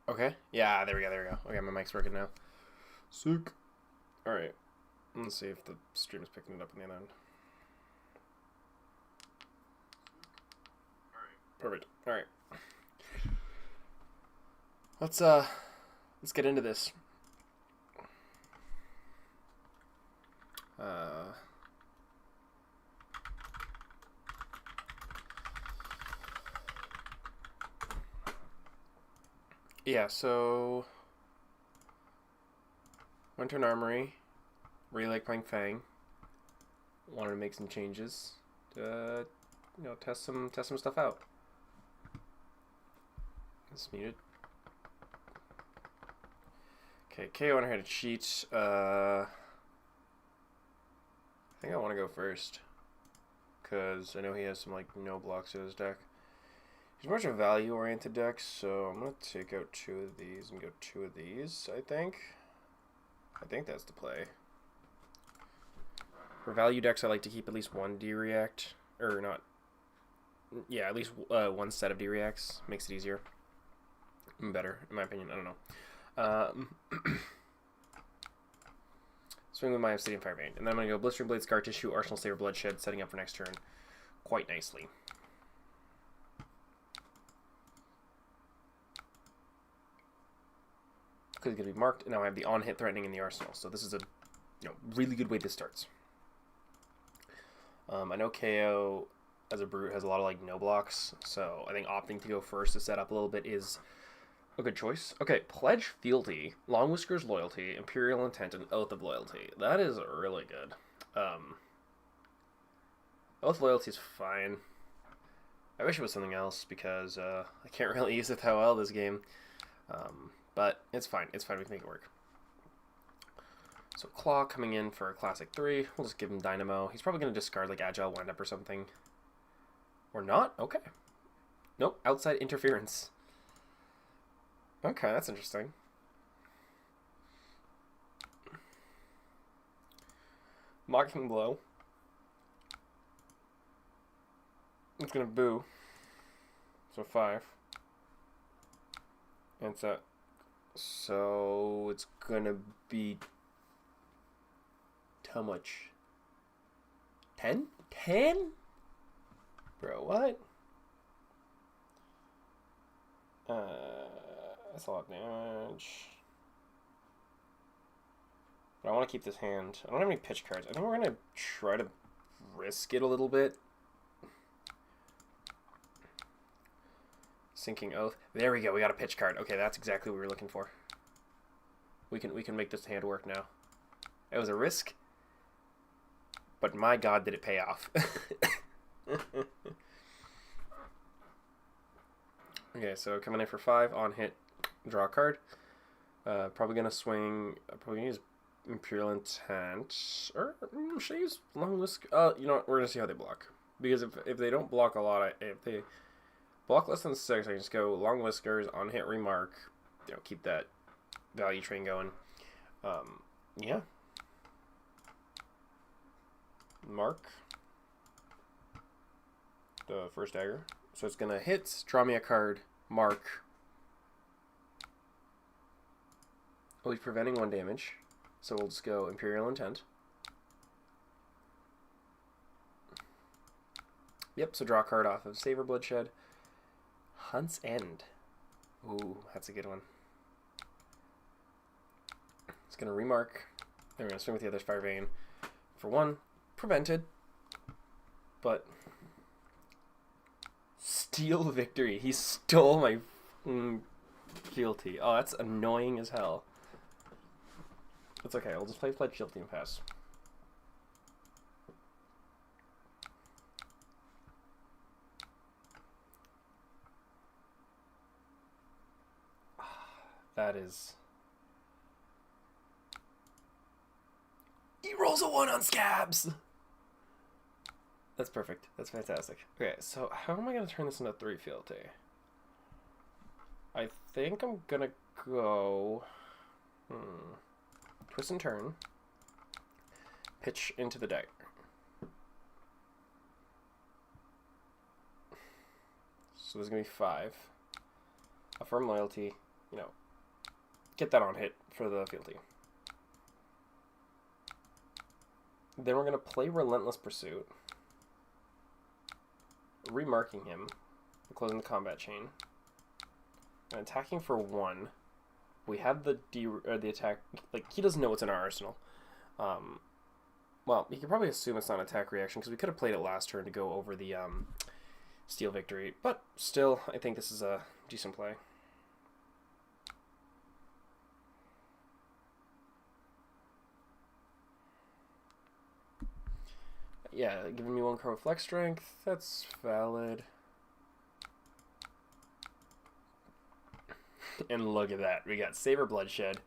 Okay. Yeah, there we go, there we go. Okay, my mic's working now. Sick. Alright. Let's see if the stream is picking it up in the other end. Perfect. Alright. Let's get into this. Yeah, so went to an armory. Really like playing Fang. Wanted to make some changes to, test some stuff out. It's muted. Okay, KO on her to cheat. I think I want to go first because I know he has some like no blocks in his deck. He's much a value-oriented deck, so I'm gonna take out 2 of these and go 2 of these. I think that's the play. For value decks, I like to keep at least 1 D-react, or not. Yeah, at least 1 set of D-reacts makes it easier. Better, in my opinion. I don't know. Swing with my Obsidian Fire Vein, and then I'm gonna go Blistering Blade, Scar Tissue, Arsenal Saber, Bloodshed, setting up for next turn quite nicely. Because it's gonna be marked, and now I have the on-hit threatening in the arsenal. So this is a really good way this starts. I know KO as a brute has a lot of like no blocks, so I think opting to go first to set up a little bit is a good choice. Okay, Pledge Fealty, Long Whisker's Loyalty, Imperial Intent, and Oath of Loyalty. That is really good. Oath of Loyalty is fine. I wish it was something else because I can't really use it that well this game. But it's fine. It's fine. We can make it work. So Claw coming in for a Classic 3. We'll just give him Dynamo. He's probably going to discard like Agile Windup or something. Or not? Okay. Nope. Outside Interference. Okay, that's interesting. Mocking Blow. It's going to boo. So 5. And so it's going to be how much? 10? 10? Bro, what? That's a lot of damage. But I want to keep this hand. I don't have any pitch cards. I think we're going to try to risk it a little bit. Sinking Oath. There we go. We got a pitch card. Okay, that's exactly what we were looking for. We can make this hand work now. It was a risk, but my god, did it pay off. Okay, so coming in for 5 on hit, draw a card. Probably gonna swing. Probably use Imperial Intent, or should I use Long Whisk? You know what? We're gonna see how they block, because if they don't block a lot, if they block less than 6, I can just go Long Whiskers on hit, remark. Keep that value train going. Yeah. Mark the first dagger. So it's gonna hit, draw me a card, mark. Oh, he's preventing 1 damage. So we'll just go Imperial Intent. Yep, so draw a card off of Saber, Bloodshed. Hunt's End. Ooh, that's a good one. It's gonna remark. Then we're gonna swing with the other Fire Vein for 1. Prevented, but steal victory. He stole my fealty. Oh, that's annoying as hell. It's okay. I'll just play Pledge Fealty and pass. That is. He rolls a 1 on Scabs. That's perfect. That's fantastic. Okay, so how am I going to turn this into 3 fealty? I think I'm going to go... Twist and turn. Pitch into the dagger. So there's going to be 5. Affirm Loyalty. you know, get that on hit for the fealty. Then we're going to play Relentless Pursuit, remarking him, closing the combat chain, and attacking for 1. We have the attack, like, he doesn't know what's in our arsenal. Well, he could probably assume it's not an attack reaction, because we could have played it last turn to go over the Steel Victory, but still, I think this is a decent play. Yeah, giving me 1 card with Flex Strength, that's valid. And look at that, we got Saber Bloodshed.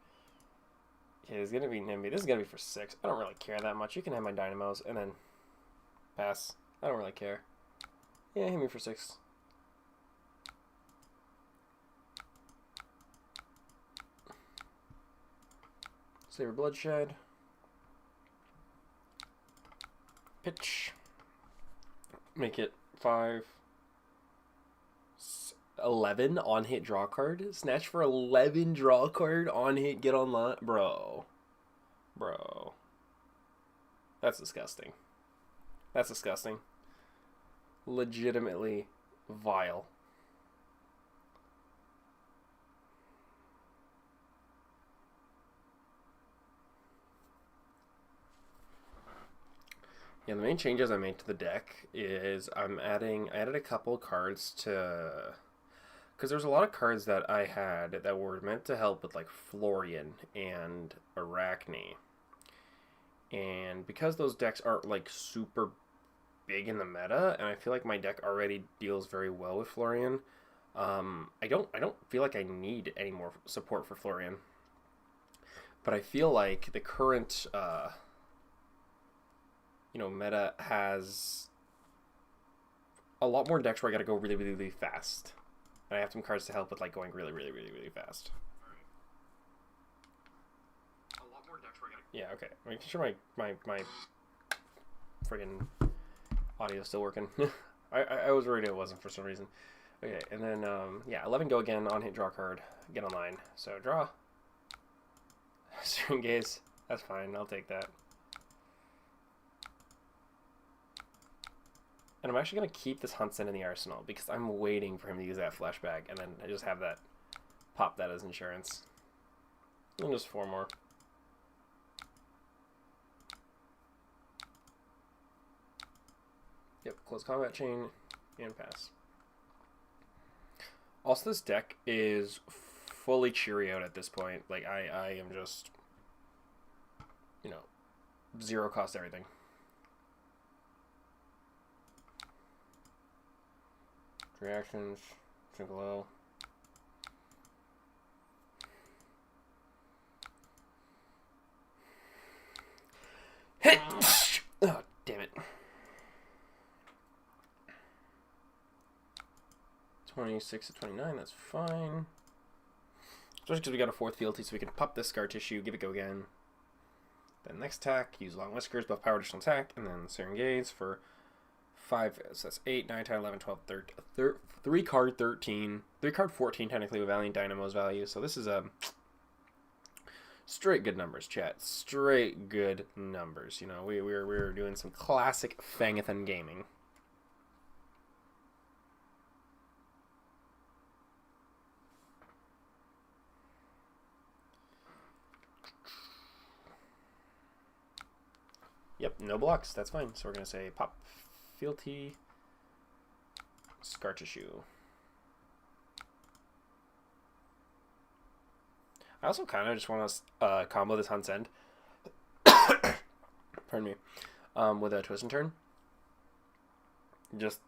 Okay, it's gonna be NIMBY. This is gonna be for 6. I don't really care that much. You can have my Dynamos and then pass. I don't really care. Yeah, hit me for 6. Saber Bloodshed. Pitch. Make it 5. 11 on hit draw card. Snatch for 11 draw card on hit get online. Bro. That's disgusting. That's disgusting. Legitimately vile. Yeah, the main changes I made to the deck is I added a couple cards to, because there's a lot of cards that I had that were meant to help with like Florian and Arachne. And because those decks aren't like super big in the meta, and I feel like my deck already deals very well with Florian, I don't feel like I need any more support for Florian. But I feel like the current meta has a lot more decks where I gotta go really, really, really fast. And I have some cards to help with like going really, really, really, really fast. A lot more decks where I gotta... Yeah, okay. Making sure my friggin' audio is still working. I was worried it wasn't for some reason. Okay, and then, yeah, 11 go again, on hit draw card, get online. So draw. String gaze. That's fine, I'll take that. And I'm actually going to keep this Huntsman in the arsenal because I'm waiting for him to use that flashback, and then I just have that, pop that as insurance. And just 4 more. Yep, close combat chain, and pass. Also, this deck is fully Cheerio at this point. Like, I am just, 0 cost everything. Reactions, single L. Hit! Oh, damn it. 26 to 29, that's fine. Especially because we got a 4th fealty, so we can pop this Scar Tissue, give it go again. Then next attack, use Long Whiskers, buff power, additional attack, and then Searing Gaze for 5, so that's 8, 9, 10, 11, 12, 13, 3 card 13, 3 card 14 technically with Valiant Dynamo's value, so this is a straight good numbers, chat. Straight good numbers. We're doing some classic Fangathan gaming. Yep, no blocks, that's fine. So we're gonna say pop fealty Scar Tissue. I also kind of just want to combo this Hunt's End. Pardon me. With a Twist and Turn. Just,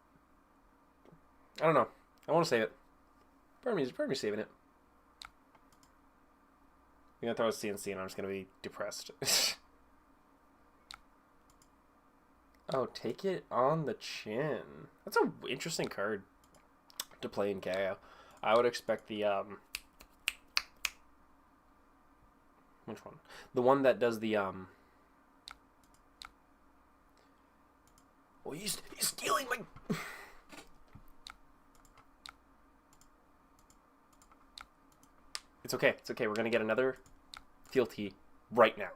I don't know. I want to save it. Part of me saving it. I'm gonna throw a CNC and I'm just gonna be depressed. Oh, take it on the chin. That's an interesting card to play in KO. I would expect the which one? The one that does the Oh, he's stealing my It's okay. It's okay. We're going to get another fealty right now.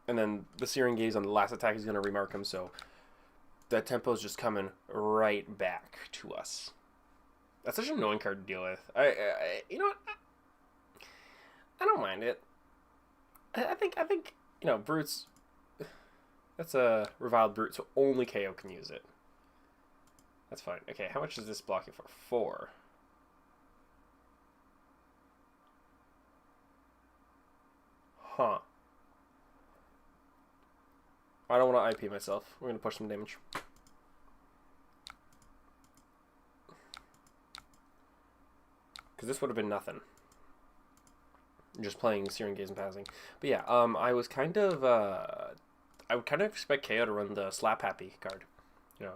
And then the Searing Gaze on the last attack is going to remark him, so that tempo is just coming right back to us. That's such an annoying card to deal with. You know what? I don't mind it. I think you know, Brutes. That's a reviled Brute, so only KO can use it. That's fine. Okay, how much is this blocking for? 4. Huh. I don't want to IP myself. We're going to push some damage. Because this would have been nothing. Just playing Searing Gaze and passing. But yeah, I was kind of, I would kind of expect KO to run the Slap Happy card. You know,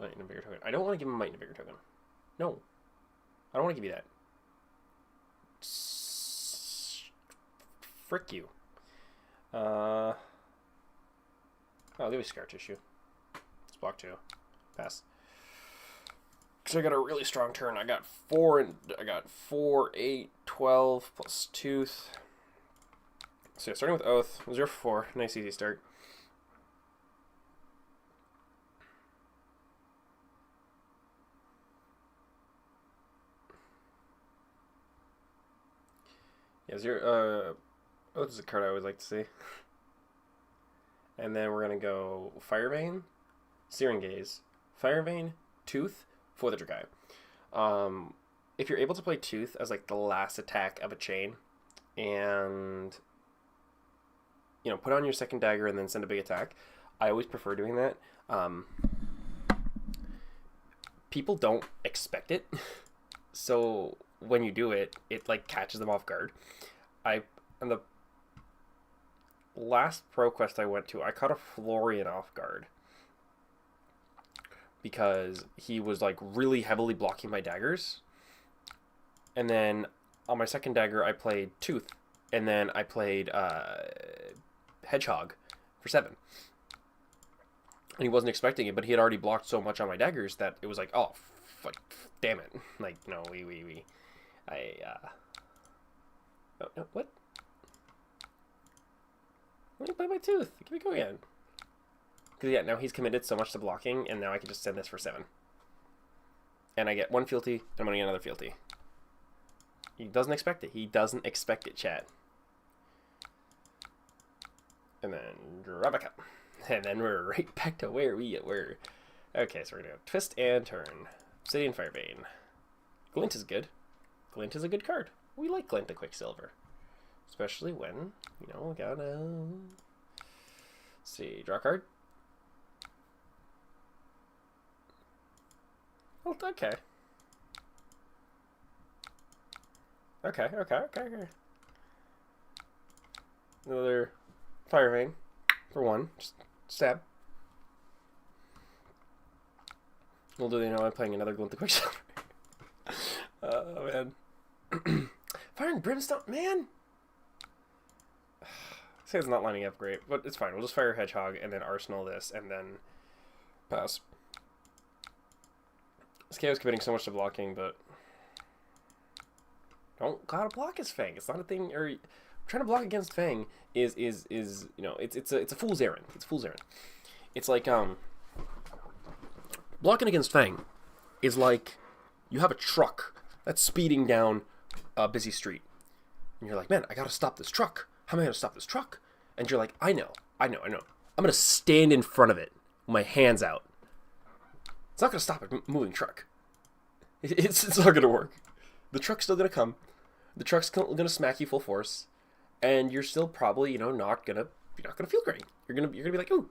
Might and Vigor token. I don't want to give him a Might and Vigor token. No. I don't want to give you that. Frick you. I'll give you Scar Tissue. It's block 2. Pass. Because I got a really strong turn. I got 4, 8, 12 plus Tooth. So yeah, starting with Oath. 0 for 4. Nice easy start. Yeah, 0. Oath is a card I always like to see. And then we're going to go Fire Vein, Searing Gaze, Fire Vein, Tooth, for the Dragai. If you're able to play Tooth as like the last attack of a chain, and you know, put on your second dagger and then send a big attack, I always prefer doing that. People don't expect it, so when you do it, it like catches them off guard. On the last Pro Quest I went to, I caught a Florian off guard because he was like really heavily blocking my daggers. And then on my second dagger, I played Tooth, and then I played Hedgehog for 7. And he wasn't expecting it, but he had already blocked so much on my daggers that it was like, oh, fuck, damn it. Like, no, oh, no, what? Let me play my Tooth. Give me go again. Because, yeah, now he's committed so much to blocking, and now I can just send this for 7. And I get 1 fealty, and I'm going to get another fealty. He doesn't expect it. He doesn't expect it, chat. And then drop back up. And then we're right back to where we were. Okay, so we're going to Twist and Turn. Obsidian Firevein. Glint is good. Glint is a good card. We like Glint the Quicksilver. Especially when, you know, we gotta... see, draw a card. Oh, okay. Okay. Another Fire Vein for 1. Just stab. We'll do, you know, I'm playing another Glint the Quicksilver. Oh, man. Fire and Brimstone, man! Say it's not lining up great, but it's fine. We'll just fire Hedgehog and then Arsenal this and then pass. This KO's committing so much to blocking, but don't gotta block his Fang. It's not a thing. Or trying to block against Fang is you know, it's a fool's errand. It's a fool's errand. It's like blocking against Fang is like you have a truck that's speeding down a busy street, and you're like, man, I gotta stop this truck. How am I gonna stop this truck? And you're like, I know. I'm gonna stand in front of it with my hands out. It's not gonna stop a moving truck. It's not gonna work. The truck's still gonna come. The truck's gonna smack you full force, and you're still probably, you know, you're not gonna feel great. You're gonna be like, ooh,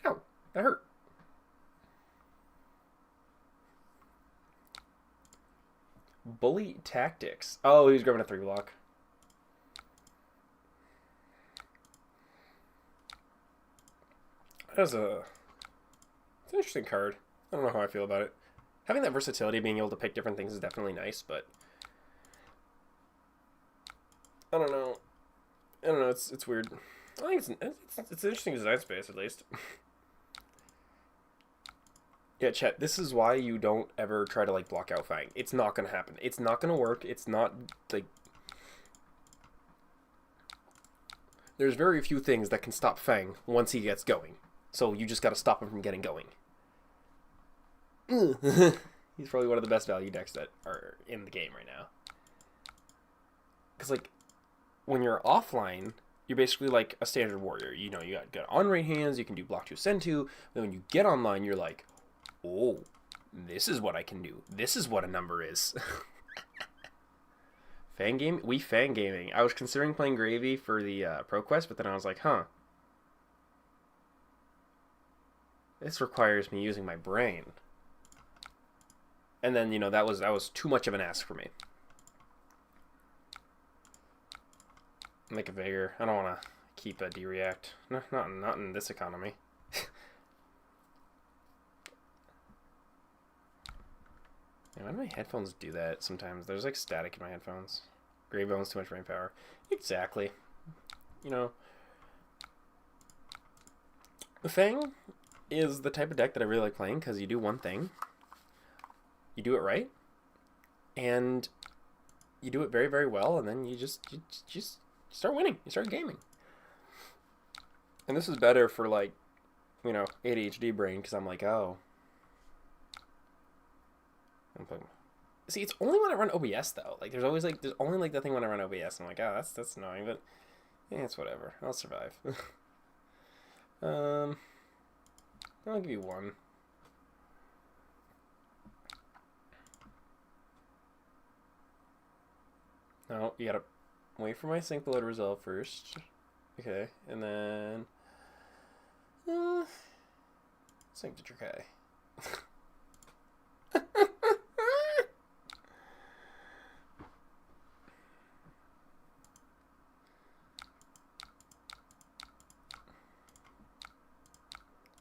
ow, that hurt. Bully Tactics. Oh, he was grabbing a 3-block. It's an interesting card. I don't know how I feel about it. Having that versatility, being able to pick different things is definitely nice, but I don't know. It's weird. I think it's an interesting design space, at least. Yeah, chat, this is why you don't ever try to, like, block out Fang. It's not gonna happen. It's not gonna work. It's not, like... There's very few things that can stop Fang once he gets going. So you just gotta stop him from getting going. He's probably one of the best value decks that are in the game right now. Because, like, when you're offline, you're basically like a standard warrior. You know, you got on-rate hands, you can do block 2, send 2. Then when you get online, you're like, oh, this is what I can do. This is what a number is. Fang game? We Fang gaming. I was considering playing Gravy for the Pro Quest, but then I was like, huh. This requires me using my brain. And then, you know, that was too much of an ask for me. Make it bigger. I don't want to keep a D-React. No, not in this economy. Why do my headphones do that sometimes? There's like static in my headphones. Gravy owns too much brain power. Exactly. You know, the Fang is the type of deck that I really like playing because you do one thing. You do it right. And you do it very, very well, and then you just start winning. You start gaming. And this is better for, like, you know, ADHD brain, because I'm like, oh. See, it's only when I run OBS, though. Like, there's only, like, the thing when I run OBS. I'm like, oh, that's annoying, but, yeah, it's whatever. I'll survive. I'll give you 1. No, you gotta wait for my sync below to resolve first. Okay, and then... sync to Trikai.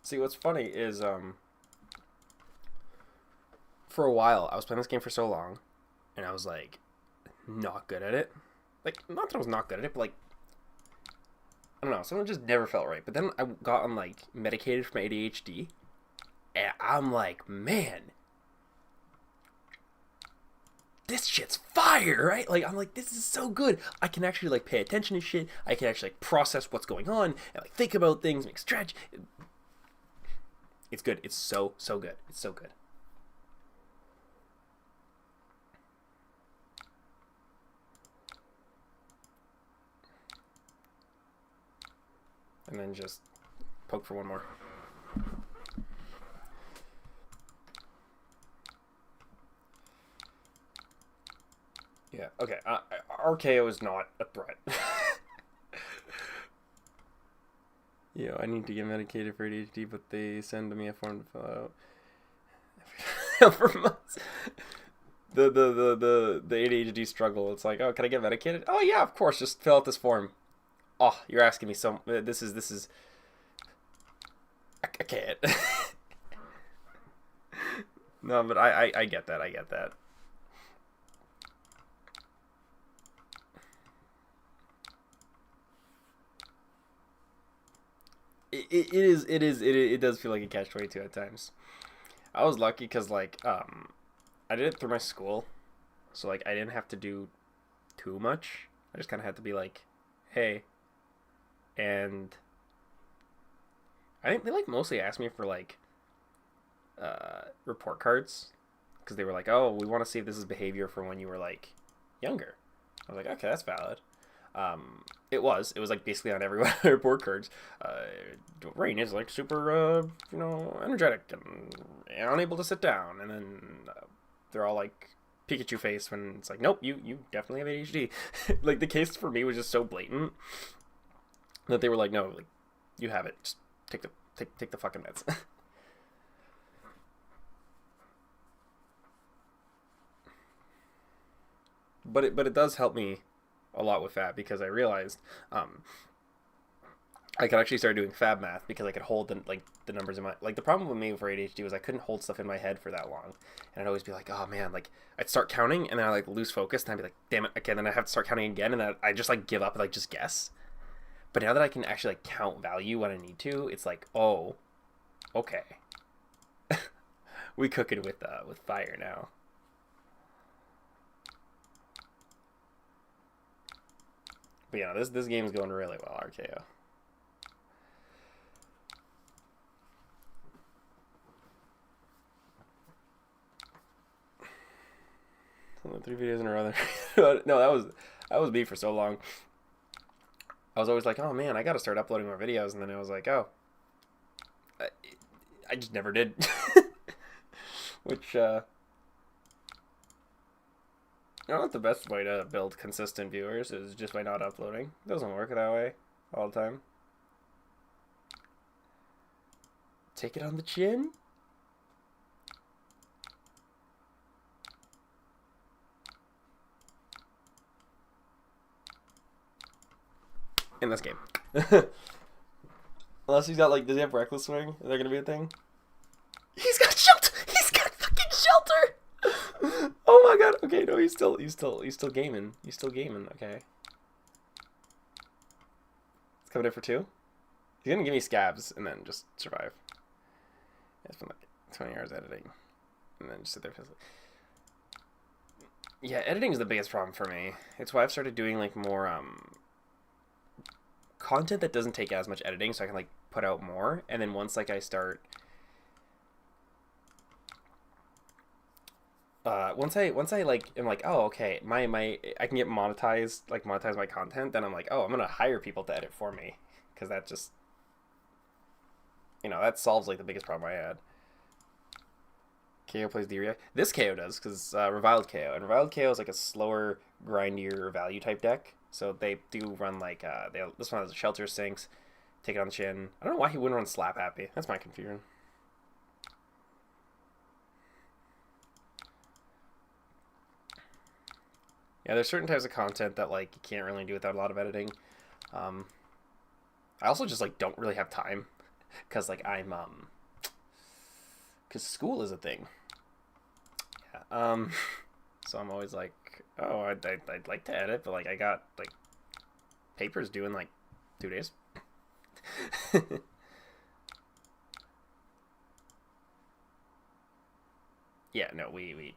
See, what's funny is, for a while, I was playing this game for so long, and I was, like, not good at it. Like, not that I was not good at it, but, like, I don't know, something just never felt right. But then I got on, like, medicated for my ADHD, and I'm like, man, this shit's fire, right? Like, I'm like, this is so good. I can actually, like, pay attention to shit. I can actually, like, process what's going on and, like, think about things, make strategy. It's good. It's so good. It's so good. And then just poke for 1 more. Yeah, okay. RKO is not a threat. Yo, I need to get medicated for ADHD, but they send me a form to fill out. For months. The ADHD struggle. It's like, oh, can I get medicated? Oh yeah, of course. Just fill out this form. Oh, you're asking me so. This is. I can't. No, but I get that. I get that. It does feel like a catch-22 at times. I was lucky because, like, I did it through my school, so, like, I didn't have to do too much. I just kind of had to be like, hey, and I think they, like, mostly asked me for, like, report cards, because they were like, oh, we want to see if this is behavior from when you were, like, younger. I was like, okay, that's valid. It was like basically on every one of the report cards. Rain is like super, you know, energetic and unable to sit down, and then they're all like Pikachu face when it's like, nope, you definitely have ADHD. Like the case for me was just so blatant that they were like, no, like you have it. Just take the fucking meds. But it does help me a lot with that because I realized I could actually start doing fab math because I could hold the numbers in my, like, the problem with me for ADHD was I couldn't hold stuff in my head for that long, and I'd always be like, oh man, like I'd start counting and then I like lose focus and I'd be like, damn it, okay, then I have to start counting again, and then I just like give up and like just guess. But now that I can actually like count value when I need to, it's like, oh, okay. We cooking with fire now. But yeah, this game is going really well, RKO. Only 3 videos in a row. No, that was me for so long. I was always like, oh man, I gotta start uploading more videos, and then I was like, oh, I just never did. Which, not the best way to build consistent viewers is just by not uploading. It doesn't work that way all the time. Take it on the chin. In this game. Unless he's got, like, does he have Reckless Swing? Is that gonna be a thing? He's got shelter! He's got fucking shelter! Oh my god. Okay, no, he's still gaming. He's still gaming, okay. It's coming in for 2. He's gonna give me scabs and then just survive. Yeah, it's been like 20 hours editing. And then just sit there. Yeah, editing is the biggest problem for me. It's why I've started doing, like, more, content that doesn't take as much editing, so I can, like, put out more. And then once, like, I start once I like am like, oh, okay, my I can get monetized, like, monetize my content, then I'm like, oh, I'm gonna hire people to edit for me, because that just, you know, that solves, like, the biggest problem I had. KO plays D-React. This KO does, because Reviled KO, and Reviled KO is like a slower, grindier value type deck. So they do run, like, this one has Shelter Sinks, Take It on the Chin. I don't know why he wouldn't run Slap Happy. That's my confusion. Yeah, there's certain types of content that, like, you can't really do without a lot of editing. I also just, like, don't really have time. Because, like, because school is a thing. Yeah, so I'm always like, oh, I'd like to edit, but, like, I got, like, papers due in, like, 2 days. Yeah, no, we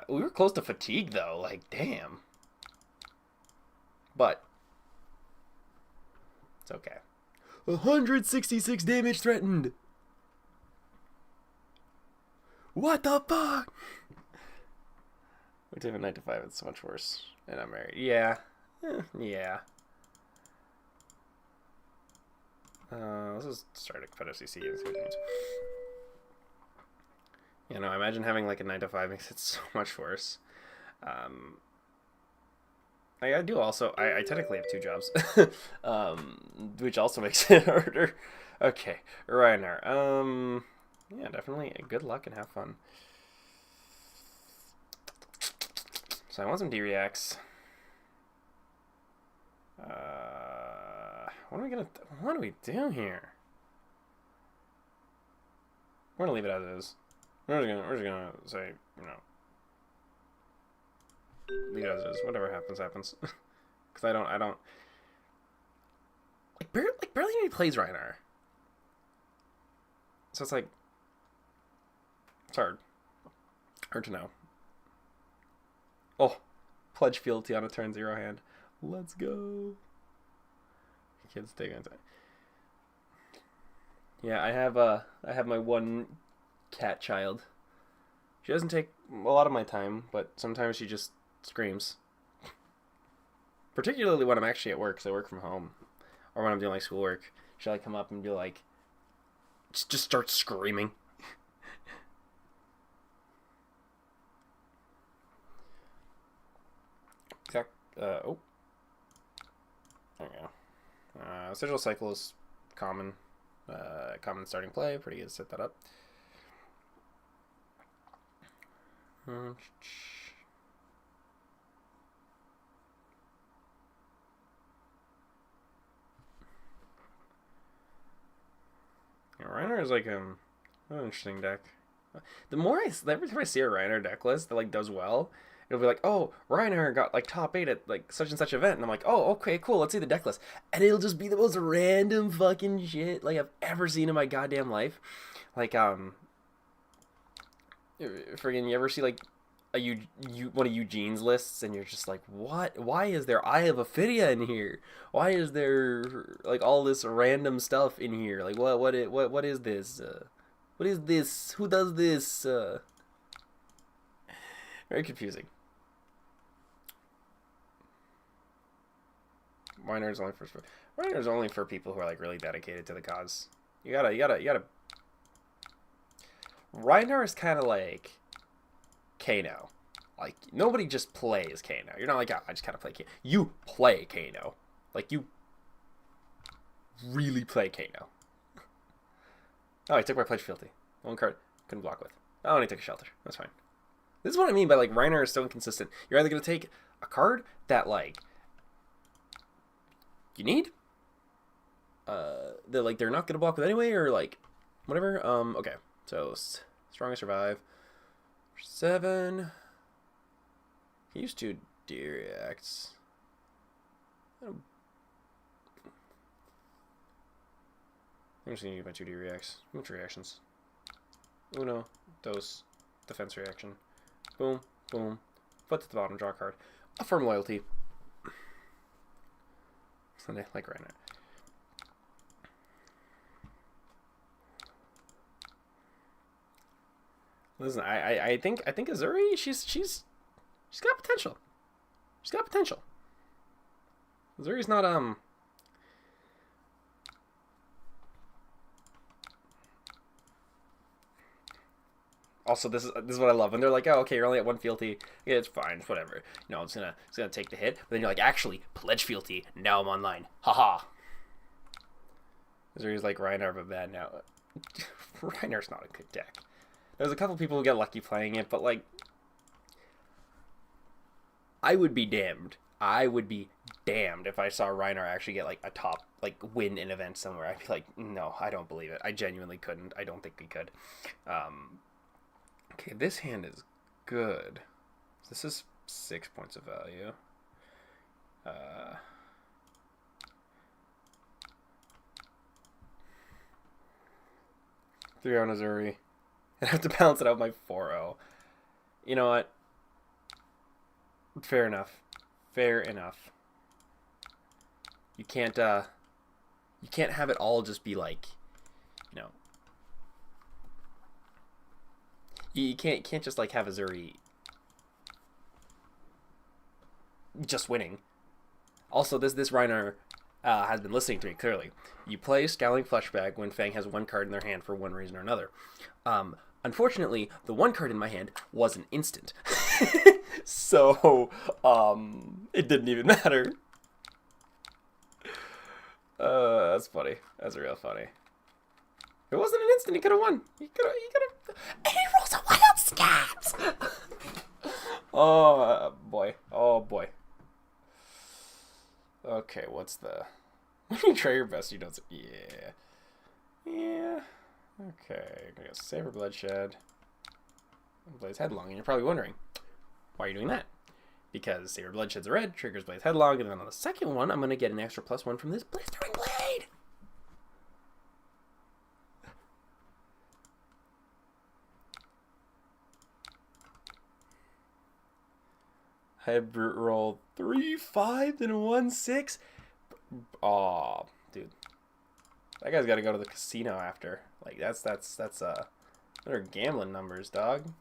were close to fatigue, though. Like, damn. But it's okay. 166 damage threatened. What the fuck? We take a 9 to 5. It's so much worse. And I'm married. Yeah. Yeah. Let's just start a Photo CC and see what it means. You know, imagine having, like, a 9 to 5 makes it so much worse. I do also, I technically have 2 jobs, which also makes it harder. Okay, Reiner. Yeah, definitely good luck and have fun. So I want some D-Reacts. What do we do here? We're gonna leave it as it is. We're just gonna say, you know, leave it as it is. Whatever happens, happens. Because I don't barely any plays Reiner. So it's like, it's hard to know. Oh, pledge fealty on a turn 0 hand. Let's go. Kids take on time. Yeah, I have my one cat child. She doesn't take a lot of my time, but sometimes she just screams. Particularly when I'm actually at work, because I work from home, or when I'm doing, like, schoolwork. She'll, like, come up and be like, just start screaming. Oh. There we go. Sigil Cycle is common. Common starting play. Pretty good to set that up. Yeah, Reiner is like an interesting deck. Every time I see a Reiner deck list that, like, does well, it'll be like, oh, Reiner got, like, top 8 at, like, such and such event, and I'm like, oh, okay, cool, let's see the deck list, and it'll just be the most random fucking shit, like, I've ever seen in my goddamn life. Like, Friggin', you ever see like one of Eugene's lists, and you're just like, what? Why is there Eye of Ophidia in here? Why is there like all this random stuff in here? Like what is this? What is this? Who does this? Very confusing. Reiner's only for people who are like really dedicated to the cause. You gotta. Reiner is kind of like Kano. Like, nobody just plays Kano. You're not like, oh, I just kind of play Kano. You play Kano. Like, you really play Kano. Oh, he took my Pledge Fealty. One card. Couldn't block with. Oh, and he took a Shelter. That's fine. This is what I mean by, like, Reiner is so inconsistent. You're either going to take a card that, like, you need, that, like, they're not going to block with anyway, or, like, whatever. Okay. So, Strongest Survive. 7. He used to D-reacts. I'm just gonna use my 2D reacts. Which reactions? Uno, dos, defense reaction. Boom, boom. Foot to the bottom, draw a card. Affirm loyalty. Sunday, like right now. Listen, I think Azuri, she's got potential. She's got potential. Azuri's not Also, this is what I love when they're like, oh, okay, you're only at 1 fealty. Yeah, it's fine, it's whatever. You know, it's gonna take the hit. But then you're like, actually, pledge fealty. Now I'm online. Haha. Azuri's like Reiner, but bad now. Reiner's not a good deck. There's a couple people who get lucky playing it, but like, I would be damned. I would be damned if I saw Reiner actually get like a top, like win an event somewhere. I'd be like, no, I don't believe it. I genuinely couldn't. I don't think we could. Okay, this hand is good. This is 6 points of value. 3 on Azuri. And I have to balance it out by 4-0. You know what? Fair enough. Fair enough. You can't have it all just be like, you know. You can't just like have Azuri just winning. Also, this Reiner has been listening to me clearly. You play Scowling Fleshbag when Fang has 1 card in their hand for one reason or another. Unfortunately, the 1 card in my hand was an instant. So, it didn't even matter. That's funny. That's real funny. If it wasn't an instant, he could have won. He could have. And he rolls a wild scabs! Oh, boy. Oh, boy. Okay, what's the... When you try your best, you don't... Yeah. Yeah. Okay, I'm gonna go Saber Bloodshed. Blaze Headlong, and you're probably wondering, why are you doing that? Because Saber Bloodshed's a red, triggers Blaze Headlong, and then on the second one, I'm gonna get an extra +1 from this Blistering Blade! I had Brute roll 3 5 and 1 6. Aw, dude. That guy's got to go to the casino after. Like, that's they're gambling numbers, dog.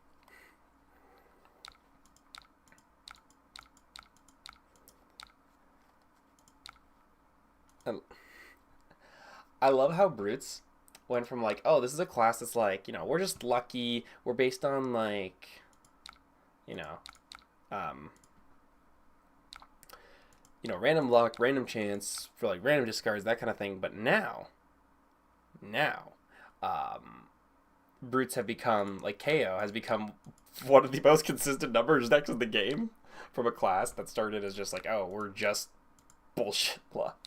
I love how Brutes went from like, oh, this is a class that's like, you know, we're just lucky. We're based on like, you know, random luck, random chance for like random discards, that kind of thing. But now, Brutes have become, like KO has become one of the most consistent numbers decks in the game from a class that started as just like, oh, we're just bullshit luck.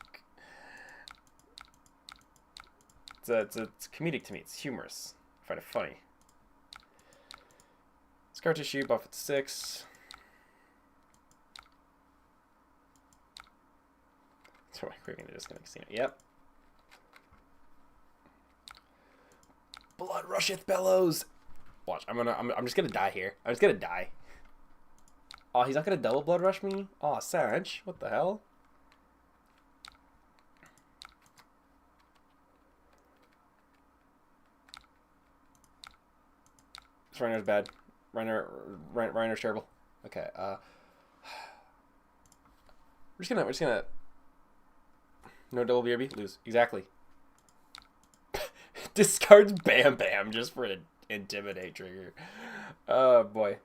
It's comedic to me. It's humorous. I find it funny. Scar Tissue, buff at 6. So we're just gonna casino. Yep. Blood rusheth bellows. Watch. I'm just gonna die here. I'm just gonna die. Oh, he's not gonna double blood rush me? Oh, Sarge. What the hell? This Reiner's bad. Reiner's terrible. Okay, we're just gonna no double BRB, lose. Exactly. Discards Bam Bam just for an intimidate trigger. Oh boy.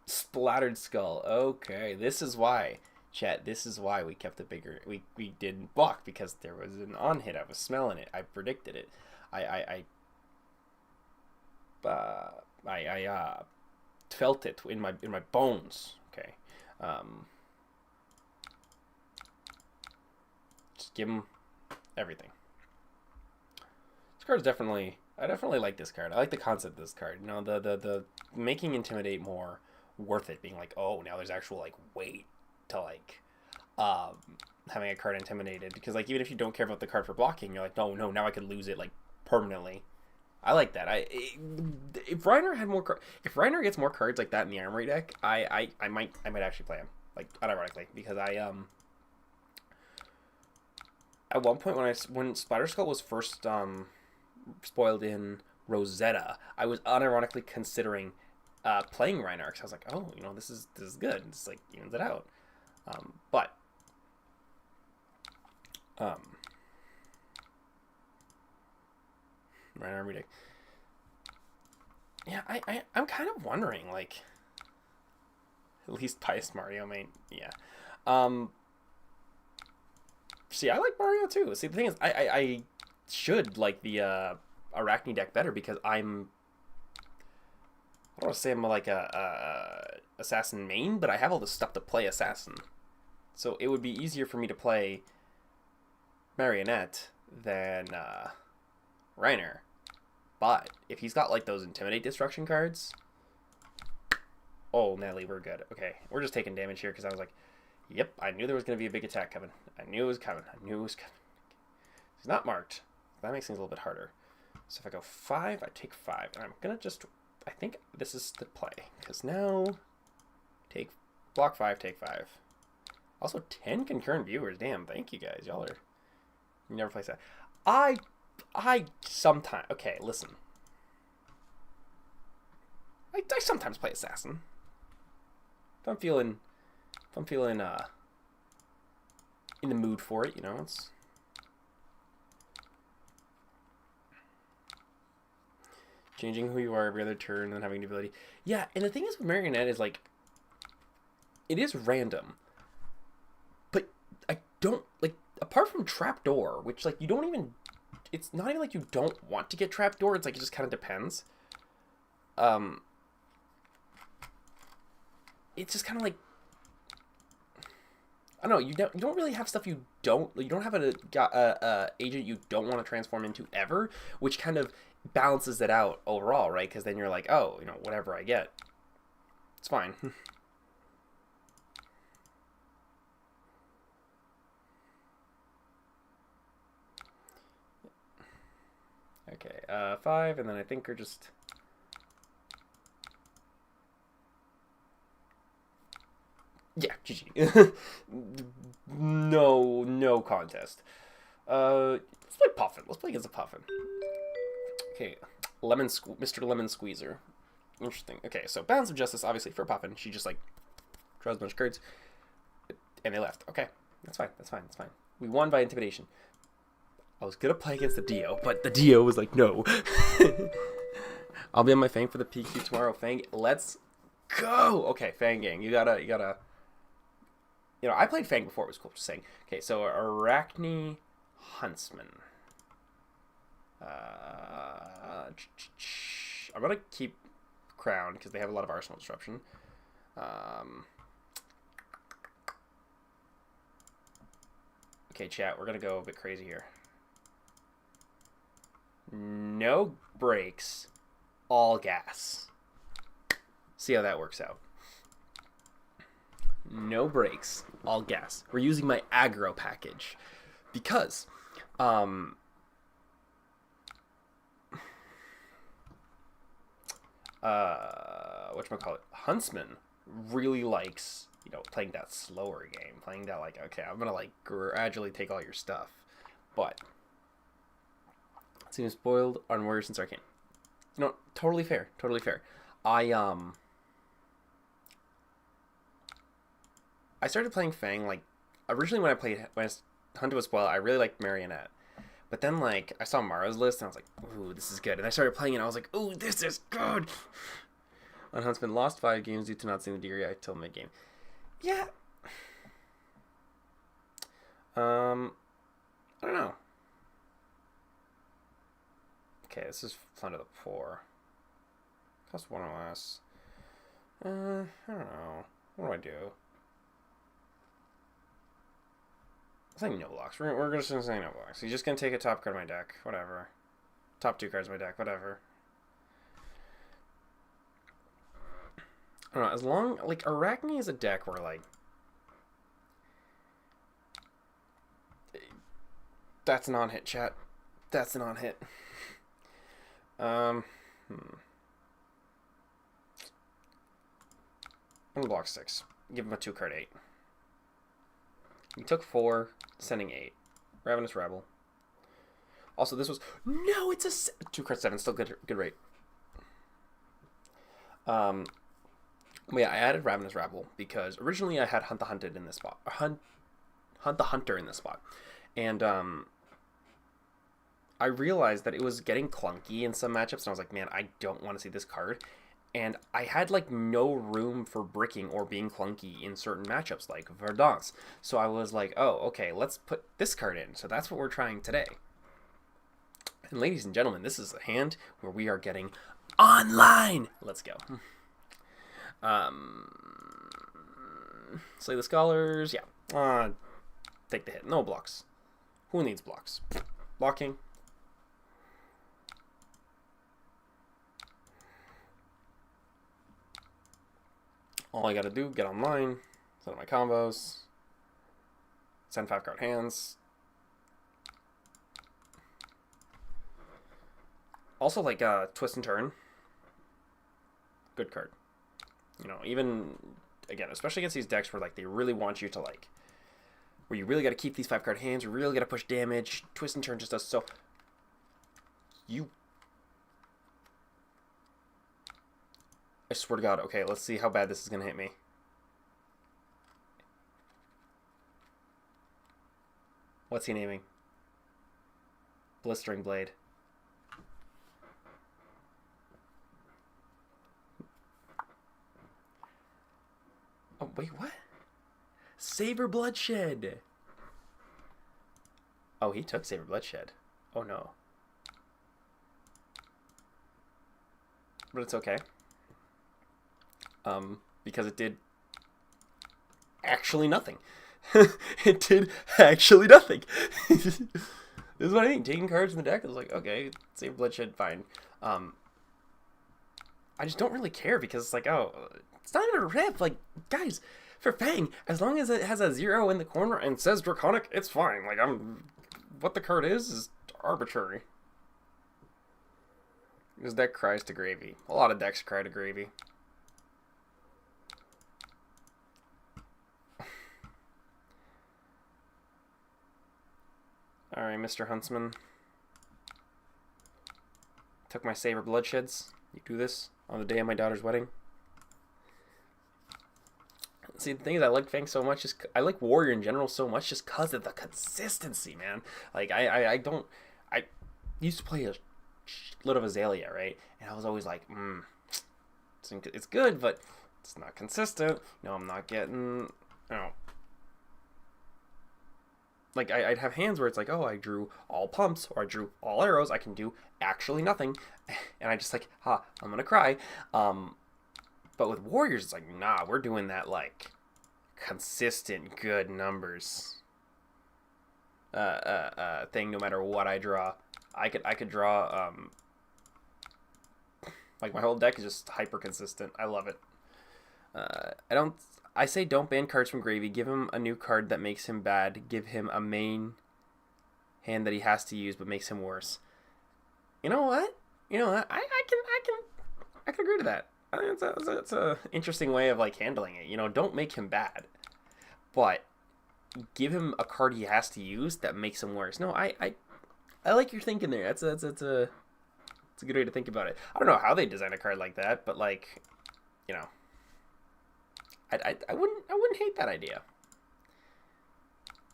Splattered Skull. Okay, this is why. Chat, this is why we kept a bigger we didn't block, because there was an on hit. I was smelling it. I predicted it. I felt it in my bones. Okay. Just give him everything. This card is definitely, I definitely like this card. I like the concept of this card. You know, the making Intimidate more worth it, being like, oh, now there's actual like weight to like having a card intimidated, because like even if you don't care about the card for blocking, you're like, no, now I could lose it like permanently. I like that. If Reiner had more if Reiner gets more cards like that in the Armory deck, I might actually play him, like unironically, because at one point when Spider Skull was first spoiled in Rosetta, I was unironically considering playing Reiner, because I was like, oh, you know, this is good. It's like evens it out. But Reiner Armory deck. Yeah, I'm kind of wondering, like, at least Pious Mario, yeah. See, I like Mario too. See, the thing is, I should like the Arachne deck better, because I don't want to say I'm like a assassin main, but I have all the stuff to play assassin. So it would be easier for me to play Marionette than Reiner. But if he's got like those Intimidate Destruction cards, oh, Nelly, we're good. Okay, we're just taking damage here because I was like, yep, I knew there was going to be a big attack coming. I knew it was coming. It's not marked. That makes things a little bit harder. So if I go 5, I take 5. And I'm going to just, I think this is the play. Because now, block 5, take 5. Also, 10 concurrent viewers. Damn, thank you guys. Y'all are, you never place that. I sometimes, okay, listen. I sometimes play Assassin. If I'm feeling in the mood for it, you know, it's changing who you are every other turn and then having the ability. Yeah, and the thing is with Marionette is like, it is random. But I don't, like, apart from Trapdoor, which like you don't even, it's not even like you don't want to get Trapdoor, it's like it just kind of depends. It's just kind of like, I don't know, you don't really have stuff you don't have a agent you don't want to transform into ever, which kind of balances it out overall, right? Because then you're like, oh, you know, whatever I get, it's fine. Okay, 5, and then I think we're just, yeah, GG. No contest. Let's play Puffin. Let's play against a Puffin. Okay, Mr. Lemon Squeezer. Interesting. Okay, so Balance of Justice, obviously, for Puffin. She just, like, draws a bunch of cards, and they left. Okay, that's fine. We won by intimidation. I was gonna play against the Dio, but the Dio was like, no. I'll be on my Fang for the PQ tomorrow. Fang, let's go. Okay, Fang gang, you gotta. You know, I played Fang before. It was cool. Just saying. Okay, so Arachne Huntsman. I'm gonna keep Crown because they have a lot of Arsenal Disruption. Okay, chat. We're gonna go a bit crazy here. No brakes, all gas. See how that works out. No brakes, all gas. We're using my aggro package because whatchamacallit, Huntsman really likes, playing that slower game, playing that like, okay, I'm gonna like gradually take all your stuff, but it seems spoiled on Warriors since Arcane. Totally fair, totally fair. I started playing Fang like originally when I hunted with Spoil, I really liked Marionette. But then, like, I saw Mara's list, and I was like, ooh, this is good. And I started playing it, and I was like, ooh, this is good. On Huntsman, lost 5 games due to not seeing the DRI till mid-game. Yeah. I don't know. Okay, this is Plunder the Poor. Cost 1 or less. I don't know. What do I do? I'm saying no blocks. We're just going to say no blocks. He's just going to take a top card of my deck. Whatever. Top 2 cards of my deck. Whatever. I don't know. As long... Like, Arachne is a deck where, like... That's a non-hit, chat. That's a non-hit. I'm going to block 6. Give him a 2-card 8. He took 4, sending 8. Ravenous Rebel. Also, this was... No, it's a... 2-card 7. Still good rate. But yeah, I added Ravenous Rebel because originally I had Hunt the Hunted in this spot. Hunt the Hunter in this spot. And I realized that it was getting clunky in some matchups. And I was like, man, I don't want to see this card. And I had, like, no room for bricking or being clunky in certain matchups, like Verdance. So I was like, oh, okay, let's put this card in. So that's what we're trying today. And ladies and gentlemen, this is a hand where we are getting online. Let's go. Slay the Scholars. Yeah. Take the hit. No blocks. Who needs blocks? Blocking. All I gotta do, get online, set up my combos, send 5-card hands. Also, like, Twist and Turn. Good card. Even, again, especially against these decks where, like, they really want you to, like, where you really gotta keep these 5-card hands, you really gotta push damage. Twist and Turn just does so... I swear to God. Okay, let's see how bad this is going to hit me. What's he naming? Blistering Blade. Oh, wait, what? Saber Bloodshed! Oh, he took Saber Bloodshed. Oh, no. But it's okay. Because it did actually nothing. It did actually nothing. This is what I mean. Taking cards in the deck, I was like, okay, save Bloodshed, fine. I just don't really care because it's like, oh, it's not even a rip. Like, guys, for Fang, as long as it has a 0 in the corner and says Draconic, it's fine. Like, what the card is arbitrary. This deck cries to gravy. A lot of decks cry to gravy. Alright, Mr. Huntsman. Took my Saber Bloodsheds. You do this on the day of my daughter's wedding. See, the thing is, I like Fang so much. I like Warrior in general so much just because of the consistency, man. Like, I used to play a lot of Azalea, right? And I was always like, it's good, but it's not consistent. No, I'm not getting, like, I'd have hands where it's like, oh, I drew all pumps, or I drew all arrows, I can do actually nothing, and I just like, I'm gonna cry. But with Warriors, it's like, nah, we're doing that, like, consistent good numbers thing no matter what I draw. I could draw, like, my whole deck is just hyper consistent. I love it. I say don't ban cards from Gravy. Give him a new card that makes him bad. Give him a main hand that he has to use but makes him worse. You know what? I I can agree to that. I think that's a interesting way of like handling it. You know, don't make him bad, but give him a card he has to use that makes him worse. No, I like your thinking there. It's a good way to think about it. I don't know how they design a card like that, but like, you know, I wouldn't hate that idea.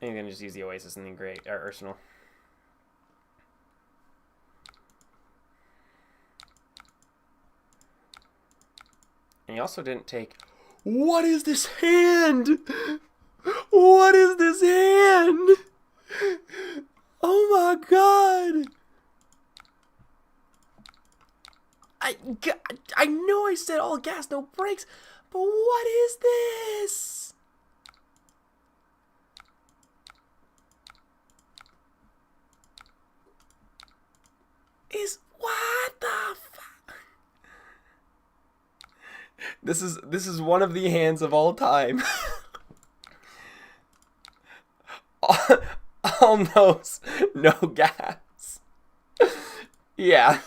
I'm gonna just use the Oasis and the Great Arsenal. And he also didn't take. What is this hand? What is this hand? Oh my god! I know I said all gas, no brakes, but what is this? What the fuck? This is one of the hands of all time. All nose, no gas. Yeah.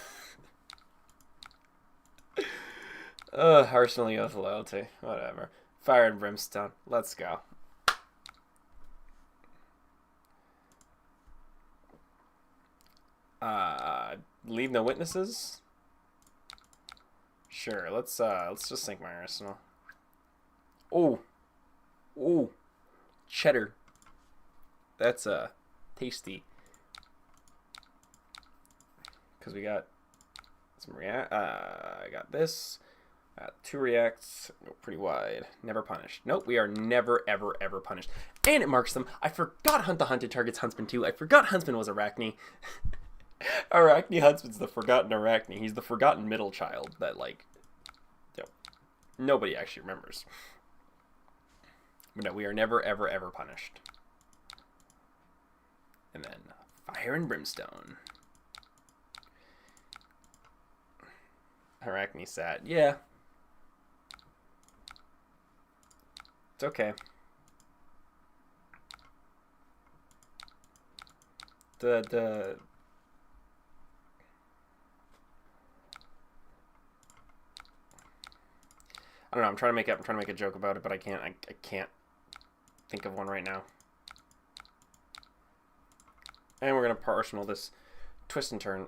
Arsenal Youth Loyalty. Whatever. Fire and Brimstone. Let's go. Leave no witnesses? Sure, let's just sink my Arsenal. Oh. Oh. Cheddar. That's tasty. Because we got some I got this. Two reacts. Go pretty wide. Never punished. Nope, we are never, ever, ever punished. And it marks them. I forgot Hunt the Hunted targets Huntsman too. I forgot Huntsman was Arachne. Arachne Huntsman's the forgotten Arachne. He's the forgotten middle child that, like, you know, nobody actually remembers. But no, we are never, ever, ever punished. And then Fire and Brimstone. Arachne sat. Yeah. It's okay. The I don't know. I'm trying to make a joke about it, but I can't. I can't think of one right now. And we're gonna Arsenal this twist and turn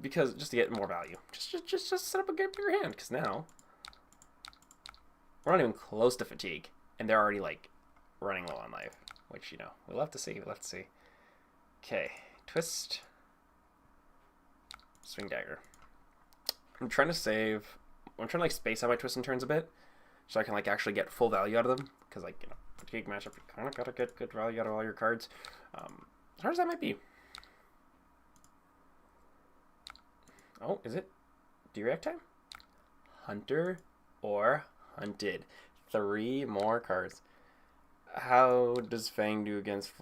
because just to get more value. Just set up a bigger hand because now we're not even close to fatigue, and they're already like running low on life, which, you know, we'll have to see. We'll have to see. Okay, twist, swing dagger. I'm trying to save. I'm trying to like space out my twists and turns a bit, so I can like actually get full value out of them. Because, like, you know, fatigue matchup, you kind of gotta get good value out of all your cards. Hard as that might be. Oh, is it? Do you react time? Hunter or Hunted. 3 more cards. How does Fang do against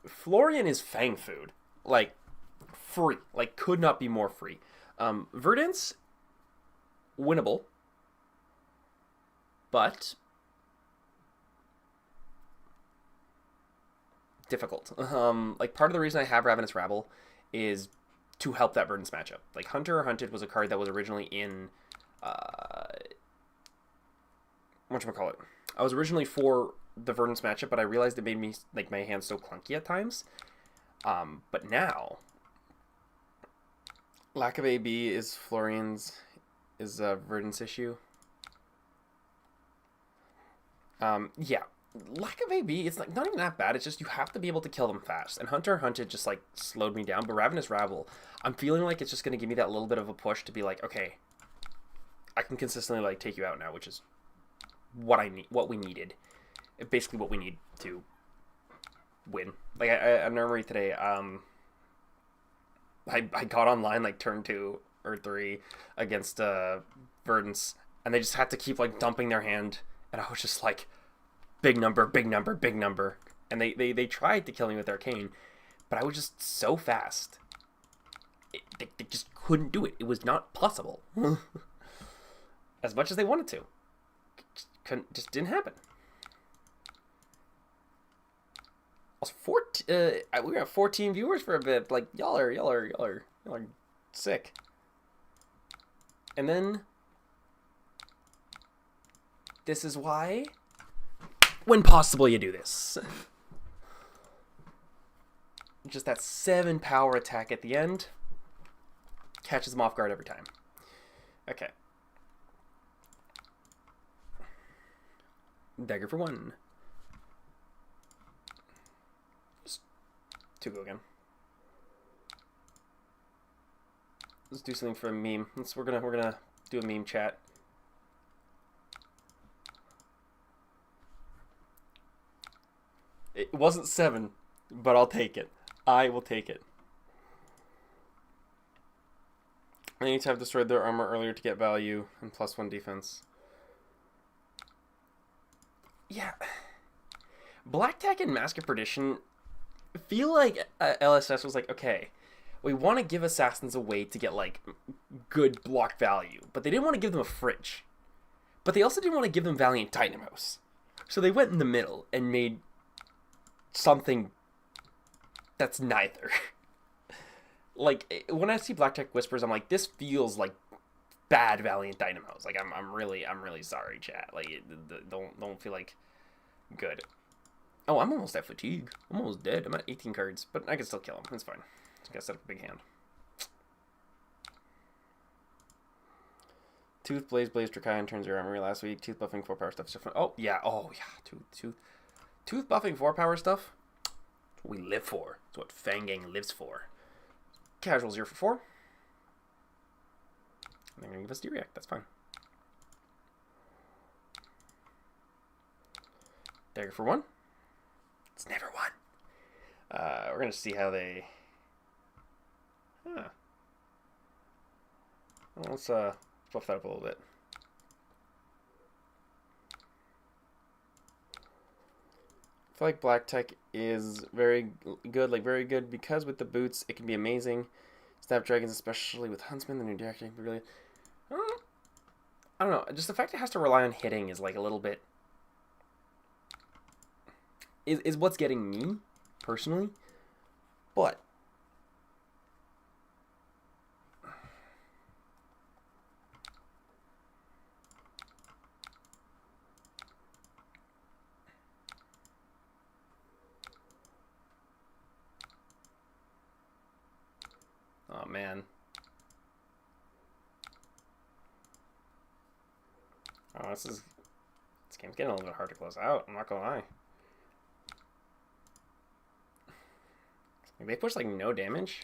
Florian? Is Fang food, like, free, like, could not be more free. Verdance, winnable, but difficult. Like, part of the reason I have Ravenous Rabble is to help that Verdance matchup. Like, Hunter or Hunted was a card that was originally in whatchamacallit. I was originally for the Verdance matchup, but I realized it made me, like, my hand so clunky at times. But now, lack of AB is Florian's, is a Verdance issue. Yeah, lack of AB, it's like not even that bad. It's just you have to be able to kill them fast. And Hunter Hunted just like slowed me down. But Ravenous Rabble, I'm feeling like it's just gonna give me that little bit of a push to be like, okay, I can consistently like take you out now, which is what I need, what we needed, basically what we need to win. Like I remember today, I got online like turn 2 or 3 against Verdance, and they just had to keep like dumping their hand, and I was just like, big number, big number, big number. And they tried to kill me with Arcane, but I was just so fast. They just couldn't do it. It was not possible. As much as they wanted to. Just didn't happen. Also, we got 14 viewers for a bit. Like, y'all are sick. And then this is why, when possible, you do this. Just that 7 power attack at the end catches them off guard every time. Okay. Dagger for 1. Just 2 go again. Let's do something for a meme. We're gonna do a meme chat. It wasn't 7, but I'll take it. I will take it. I need to have destroyed their armor earlier to get value and +1 defense. Yeah. Black Tech and Mask of Perdition feel like LSS was like, okay, we want to give assassins a way to get like good block value, but they didn't want to give them a fridge. But they also didn't want to give them Valiant Dynamos. So they went in the middle and made something that's neither. Like, when I see Black Tech Whispers, I'm like, this feels like bad Valiant Dynamos. Like, I'm really sorry, chat. Like, don't feel like good. Oh, I'm almost at fatigue. I'm almost dead. I'm at 18 cards, but I can still kill him. It's fine. Just gotta set up a big hand. Tooth, Blaze, Drakai, turns your armory last week. Tooth buffing 4 power stuff. Oh yeah. Tooth buffing 4 power stuff. That's what we live for. It's what Fang Gang lives for. Casual 0 for 4. And they're gonna give us D-React. That's fine. Dagger for 1. It's never 1. We're gonna see how they. Huh. Well, let's buff that up a little bit. I feel like Black Tech is very good, because with the boots it can be amazing. Snapdragons, especially with Huntsman, the new deck can be really. I don't know. Just the fact it has to rely on hitting is like a little bit. Is what's getting me personally, but. Oh man. Oh, this game's getting a little bit hard to close out. I'm not gonna lie. Like, they push like no damage.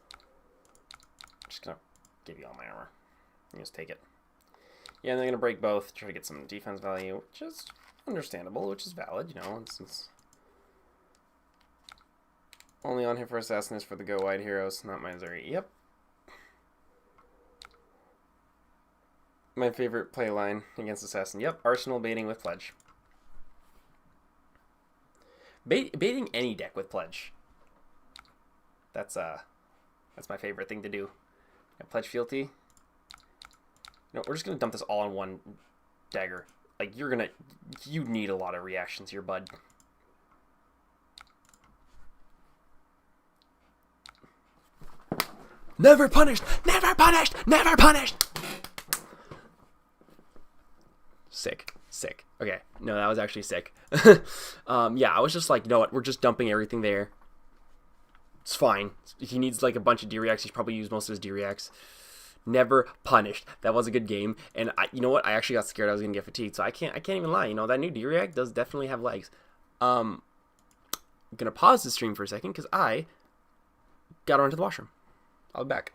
I'm just gonna give you all my armor. You just take it. Yeah, and they're gonna break both, try to get some defense value, which is understandable, which is valid, you know. It's only on here for Assassin is for the go wide heroes, not my Zuri. Yep. My favorite play line against Assassin. Yep, Arsenal baiting with Pledge. Baiting any deck with Pledge. That's my favorite thing to do. Pledge Fealty. No, we're just gonna dump this all on one dagger. Like, you need a lot of reactions here, bud. Never punished! Never punished! Never punished! Sick. Okay. No, that was actually sick. Yeah, I was just like, you know what? We're just dumping everything there. It's fine. He needs like a bunch of D-Reacts. He's probably used most of his D-Reacts. Never punished. That was a good game. And you know what? I actually got scared I was gonna get fatigued. So I can't even lie. You know, that new D-React does definitely have legs. I'm gonna pause the stream for a second because I got to run to the washroom. I'll be back.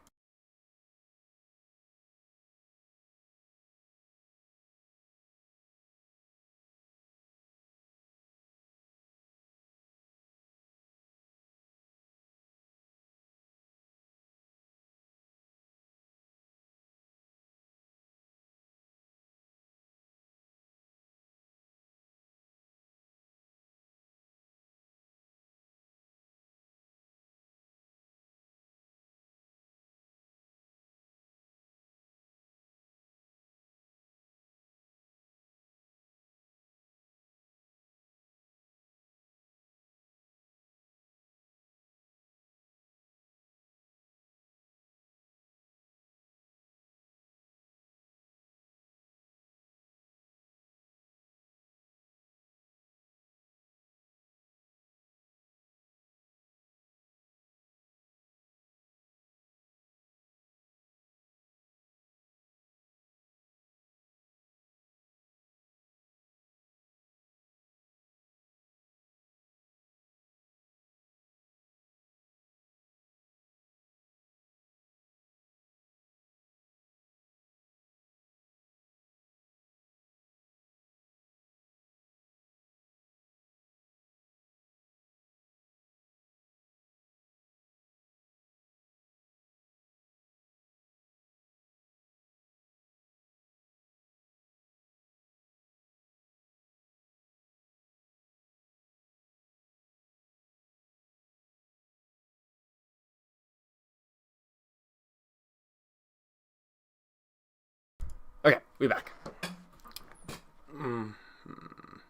We back.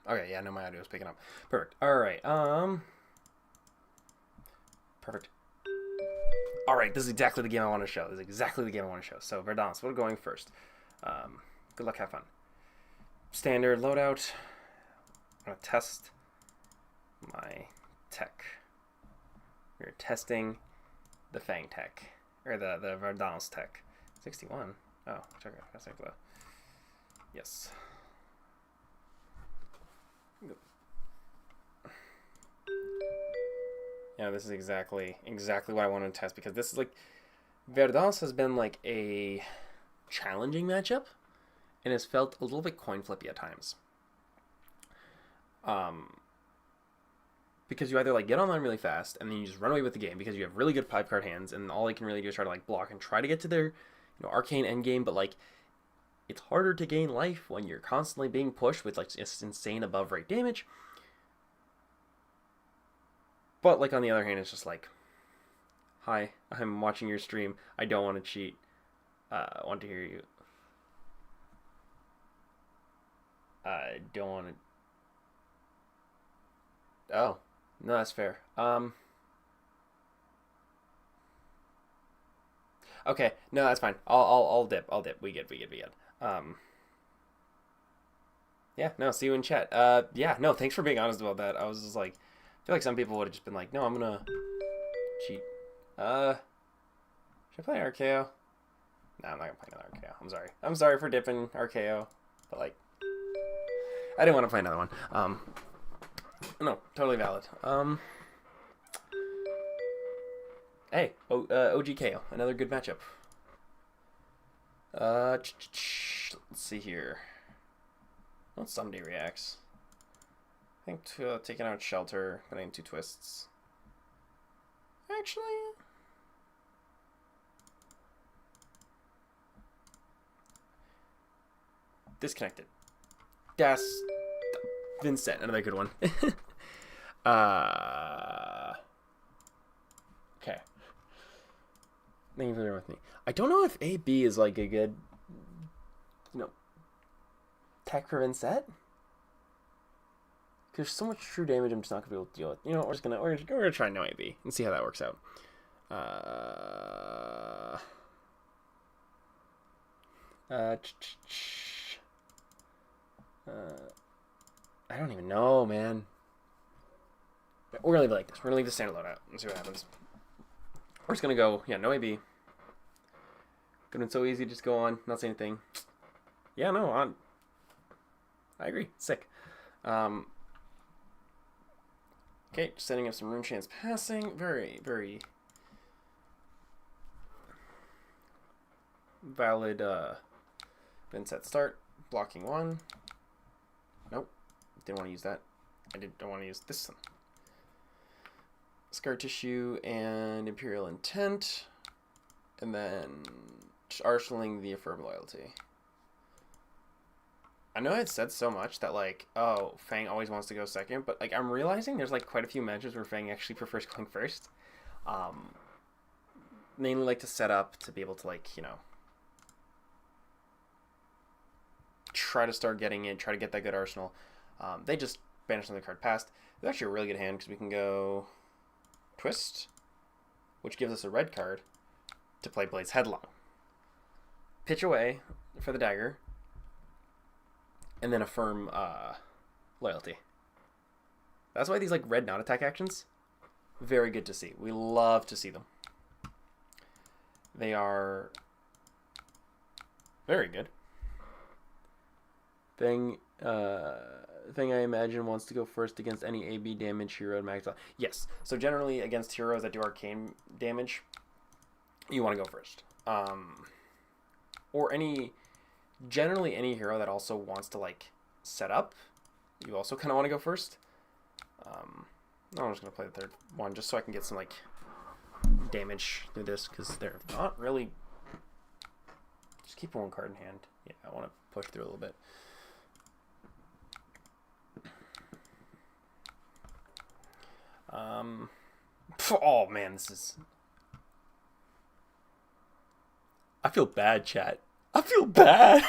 Okay, yeah, no, my audio is picking up. Perfect. All right. Perfect. All right, this is exactly the game I want to show. This is exactly the game I want to show. So, Verdance, we're going first. Good luck, have fun. Standard loadout. I'm going to test my tech. We're testing the Fang tech. Or the Verdance tech. 61. Oh, check it. That's like the... Yes. Yeah, this is exactly what I wanted to test, because this is like... Verdance has been like a challenging matchup, and has felt a little bit coin flippy at times. Because you either like get online really fast and then you just run away with the game because you have really good 5-card hands, and all you can really do is try to like block and try to get to their, arcane endgame, but like it's harder to gain life when you're constantly being pushed with like just insane above rate damage. But like on the other hand, it's just like, hi, I'm watching your stream. I don't want to cheat. I want to hear you. I don't want to. Oh, no, that's fair. Okay, no, that's fine. I'll dip. We good. Yeah, no, see you in chat. Yeah, no, thanks for being honest about that. I was just like, I feel like some people would have just been like, no, I'm gonna cheat. Should I play RKO? No, I'm not gonna play another RKO. I'm sorry. I'm sorry for dipping RKO, but like, I didn't want to play another one. No, totally valid. Hey, OGKO, another good matchup. Let's see here. Well, someday reacts. I think taking out Shelter, putting 2 twists. Actually, disconnected. That's Vincent, another good one. Okay. Thank you for being with me. I don't know if AB is like a good, tech for Vincent. Because so much true damage I'm just not gonna be able to deal with. We're gonna try no AB and see how that works out. I don't even know, man. We're gonna leave it like this. We're gonna leave the standard loadout and see what happens. We're just gonna go, no AB. Could have been so easy to just go on, not say anything. Yeah, no, I agree. Sick. Okay, just setting up some rune chance passing. Very, very valid Vincent start. Blocking 1. Nope. Didn't want to use that. Don't want to use this one. Scar Tissue and Imperial Intent. And then just arsenaling the Affirm Loyalty. I know I'd said so much that, like, oh, Fang always wants to go second, but, like, I'm realizing there's, like, quite a few matches where Fang actually prefers going first. Mainly, like, to set up to be able to, like, try to start getting in, try to get that good arsenal. They just banished another card past. It's actually a really good hand because we can go Twist, which gives us a red card to play Blaze Headlong. Pitch away for the dagger, and then Affirm Loyalty. That's why these like red non-attack actions, very good to see. We love to see them. They are very good. Thing I imagine wants to go first against any AB damage hero max out. Yes. So generally against heroes that do arcane damage, you want to go first. Or generally any hero that also wants to like set up, you also kind of want to go first. I'm just gonna play the third one just so I can get some like damage through this because they're not really. Just keep 1 card in hand. Yeah, I want to push through a little bit. Oh man, this is. I feel bad, chat. I feel bad.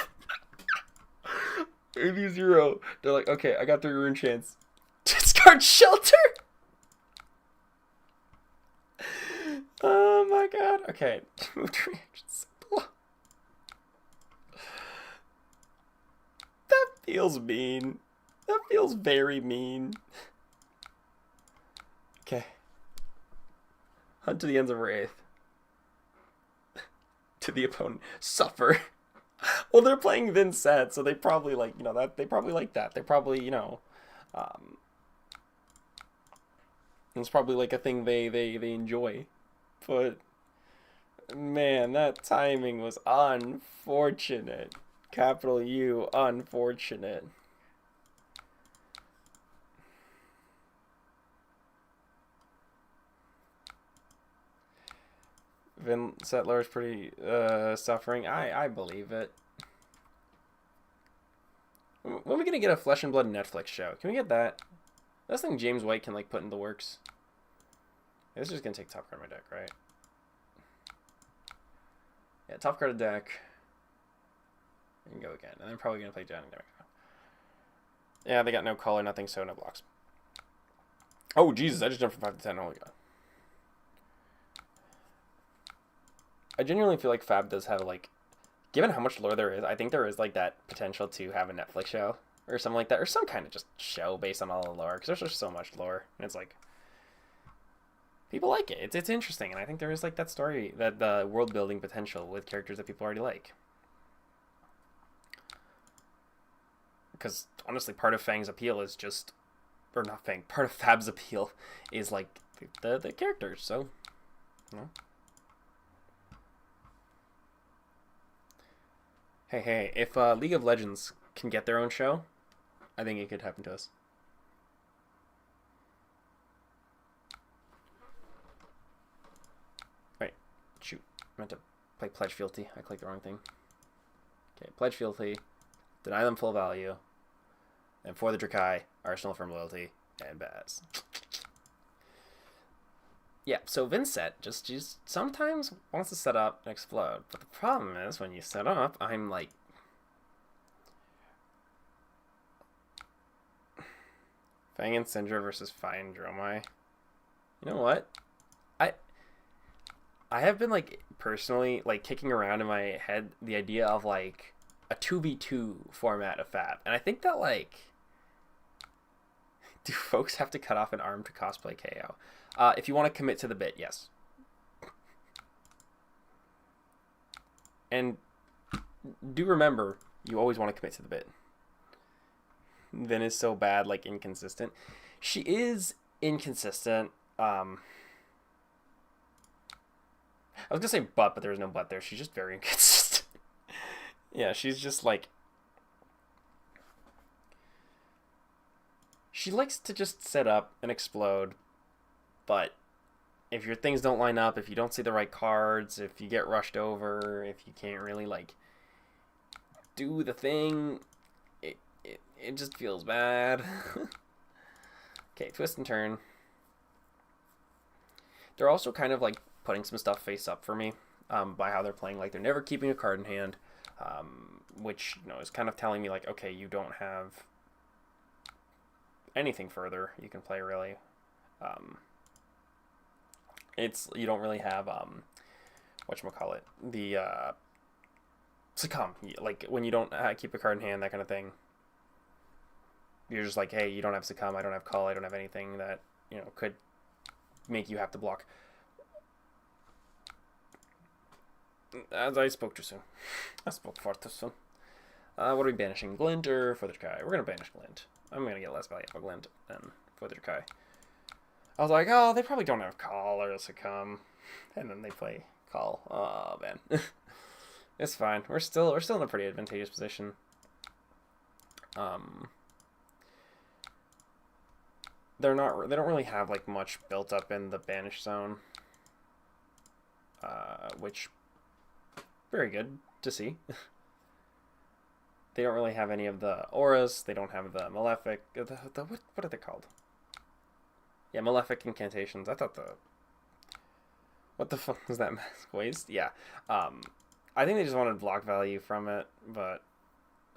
AV0. They're like, okay, I got 3 rune chance. Discard Shelter? Oh my god. Okay. Move to reactions. That feels mean. That feels very mean. Okay. Hunt to the ends of Wraith. To the opponent. Suffer. Well, they're playing Vincent, so they probably like, you know, that they probably like that. They probably, you know, it's probably like a thing they enjoy. But man, that timing was unfortunate. Capital U, unfortunate. Vin Settler is pretty suffering. I believe it. When are we gonna get a Flesh and Blood Netflix show? Can we get that? That's thing James White can like put in the works. This is just gonna take top card of my deck, right? Yeah, top card of deck. And go again. And I'm probably gonna play down. Yeah, they got no color, nothing, so no blocks. Oh Jesus, I just jumped from 5 to 10. Oh my god. I genuinely feel like Fab does have like, given how much lore there is, I think there is like that potential to have a Netflix show or something like that, or some kind of just show based on all the lore, because there's just so much lore, and it's like people like it. It's interesting, and I think there is like that story, that the world building potential with characters that people already like. Because honestly, part of Fang's appeal is just, or not Fang, part of Fab's appeal is like the characters. So, you know. Hey, if League of Legends can get their own show, I think it could happen to us. Right, shoot. I meant to play Pledge Fealty. I clicked the wrong thing. Okay, Pledge Fealty, deny them full value, and for the Drakai, Arsenal Firm Loyalty, and Baz. Yeah, so Vincent just sometimes wants to set up and explode. But the problem is, when you set up, I'm like... Fang and Syndra versus Fine Dromai. You know what? I have been, like, personally, like, kicking around in my head the idea of, like, a 2v2 format of Fab. And I think that, like... Do folks have to cut off an arm to cosplay KO? If you want to commit to the bit, yes. And do remember, you always want to commit to the bit. Vin is so bad, like, inconsistent. She is inconsistent. I was gonna say but there was no but there. She's just very inconsistent. Yeah, she's just like... She likes to just set up and explode, but if your things don't line up, if you don't see the right cards, if you get rushed over, if you can't really, like, do the thing, it just feels bad. Okay, twist and turn. They're also kind of, like, putting some stuff face up for me by how they're playing. Like, they're never keeping a card in hand, which, you know, is kind of telling me, like, okay, you don't have anything further you can play, really. You don't really have whatchamacallit, the succumb, like when you don't keep a card in hand, that kind of thing. You're just like, hey, you don't have succumb, I don't have call, I don't have anything that, you know, could make you have to block. As I spoke too soon. I spoke far too soon. What are we banishing? Glint or for the Drakai? We're gonna banish Glint. I'm gonna get less value for Glint than for the Drakai. I was like, oh, they probably don't have call or succumb, and then they play call. Oh man, it's fine. We're still in a pretty advantageous position. They don't really have like much built up in the banish zone, which very good to see. They don't really have any of the auras. They don't have the malefic. What are they called? Yeah, malefic incantations. I thought what the fuck was that? Mask waste? Yeah. I think they just wanted block value from it, but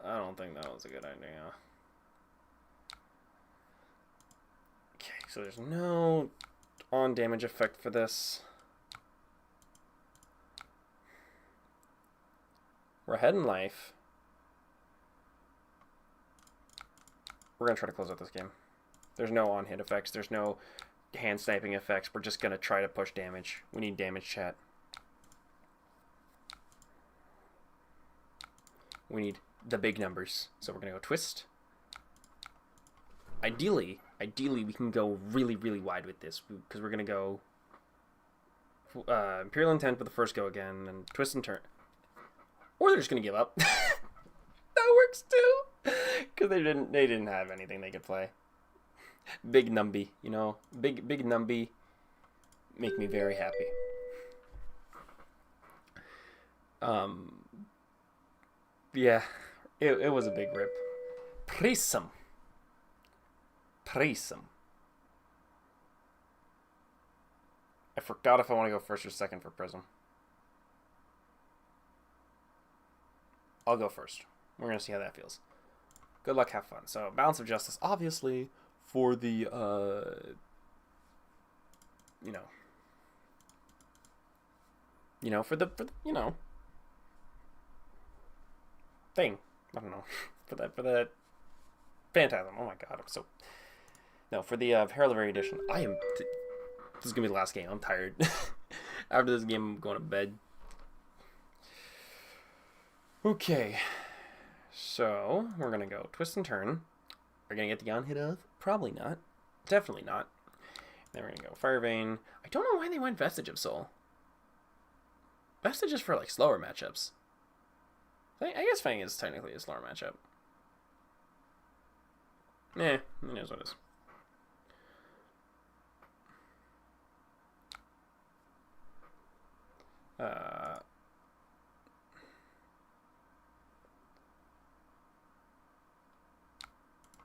I don't think that was a good idea. Okay, so there's no on damage effect for this. We're ahead in life. We're going to try to close out this game. There's no on-hit effects. There's no hand sniping effects. We're just going to try to push damage. We need damage, chat. We need the big numbers. So we're going to go twist. Ideally, we can go really, really wide with this, because we're going to go Imperial Intent for the first go again, and twist and turn. Or they're just going to give up. That works too, because they didn't have anything they could play. Big Numby, you know, big Numby make me very happy. Yeah, it was a big rip. Prism. I forgot if I want to go first or second for Prism. I'll go first. We're going to see how that feels. Good luck, have fun. So, Balance of Justice, obviously, for the, for the thing. I don't know. for the Phantasm. Oh my god, I'm so... No, for the Herald of Rare Edition, this is going to be the last game. I'm tired. After this game, I'm going to bed. Okay. So, we're going to go twist and turn. Are going to get the on-hit of? Probably not. Definitely not. Then we're going to go Fire Vein. I don't know why they went Vestige of Soul. Vestige is for, like, slower matchups. I guess Fang is technically a slower matchup. It knows what it is.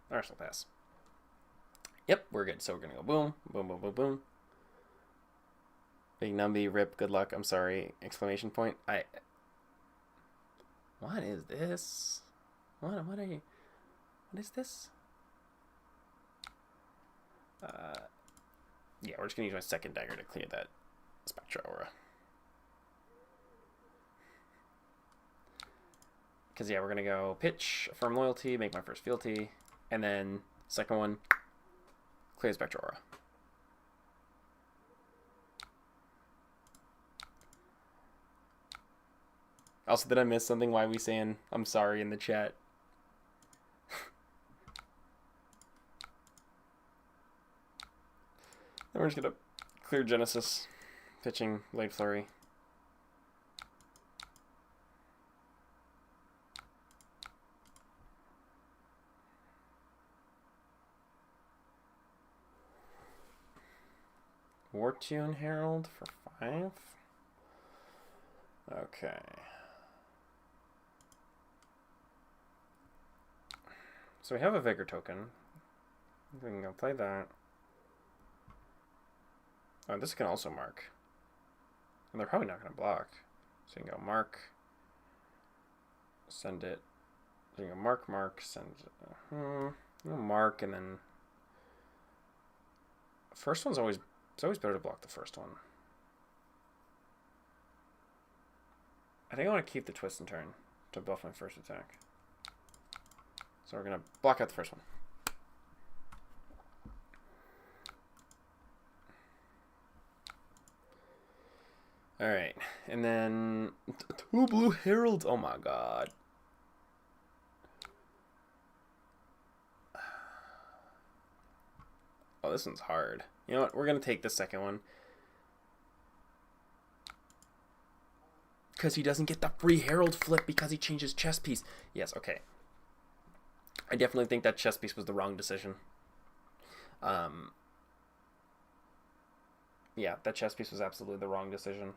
Arsenal pass. Yep, we're good. So we're gonna go boom, boom, boom, boom, boom. Big Numby, rip, good luck. I'm sorry. Exclamation point. What is this? What is this? Yeah, we're just gonna use my second dagger to clear that Spectra Aura. Because, yeah, we're going to go pitch, affirm loyalty, make my first fealty, and then second one, clear Spectra Aura. Also, did I miss something? Why are we saying I'm sorry in the chat? Then we're just going to clear Genesis, pitching Blade Flurry. Wartune Herald for 5. Okay. So we have a Vigor token. We can go play that. Oh, this can also mark. And they're probably not going to block. So you can go mark. Send it. So you can go mark, send it. Mark, and then... First one's always... It's always better to block the first one. I think I want to keep the twist and turn to buff my first attack. So we're going to block out the first one. Alright, and then 2 blue heralds. Oh my god. Oh, this one's hard. You know what? We're going to take the second one. Because he doesn't get the free herald flip because he changed his chess piece. Yes, okay. I definitely think that chess piece was the wrong decision. Yeah, that chess piece was absolutely the wrong decision.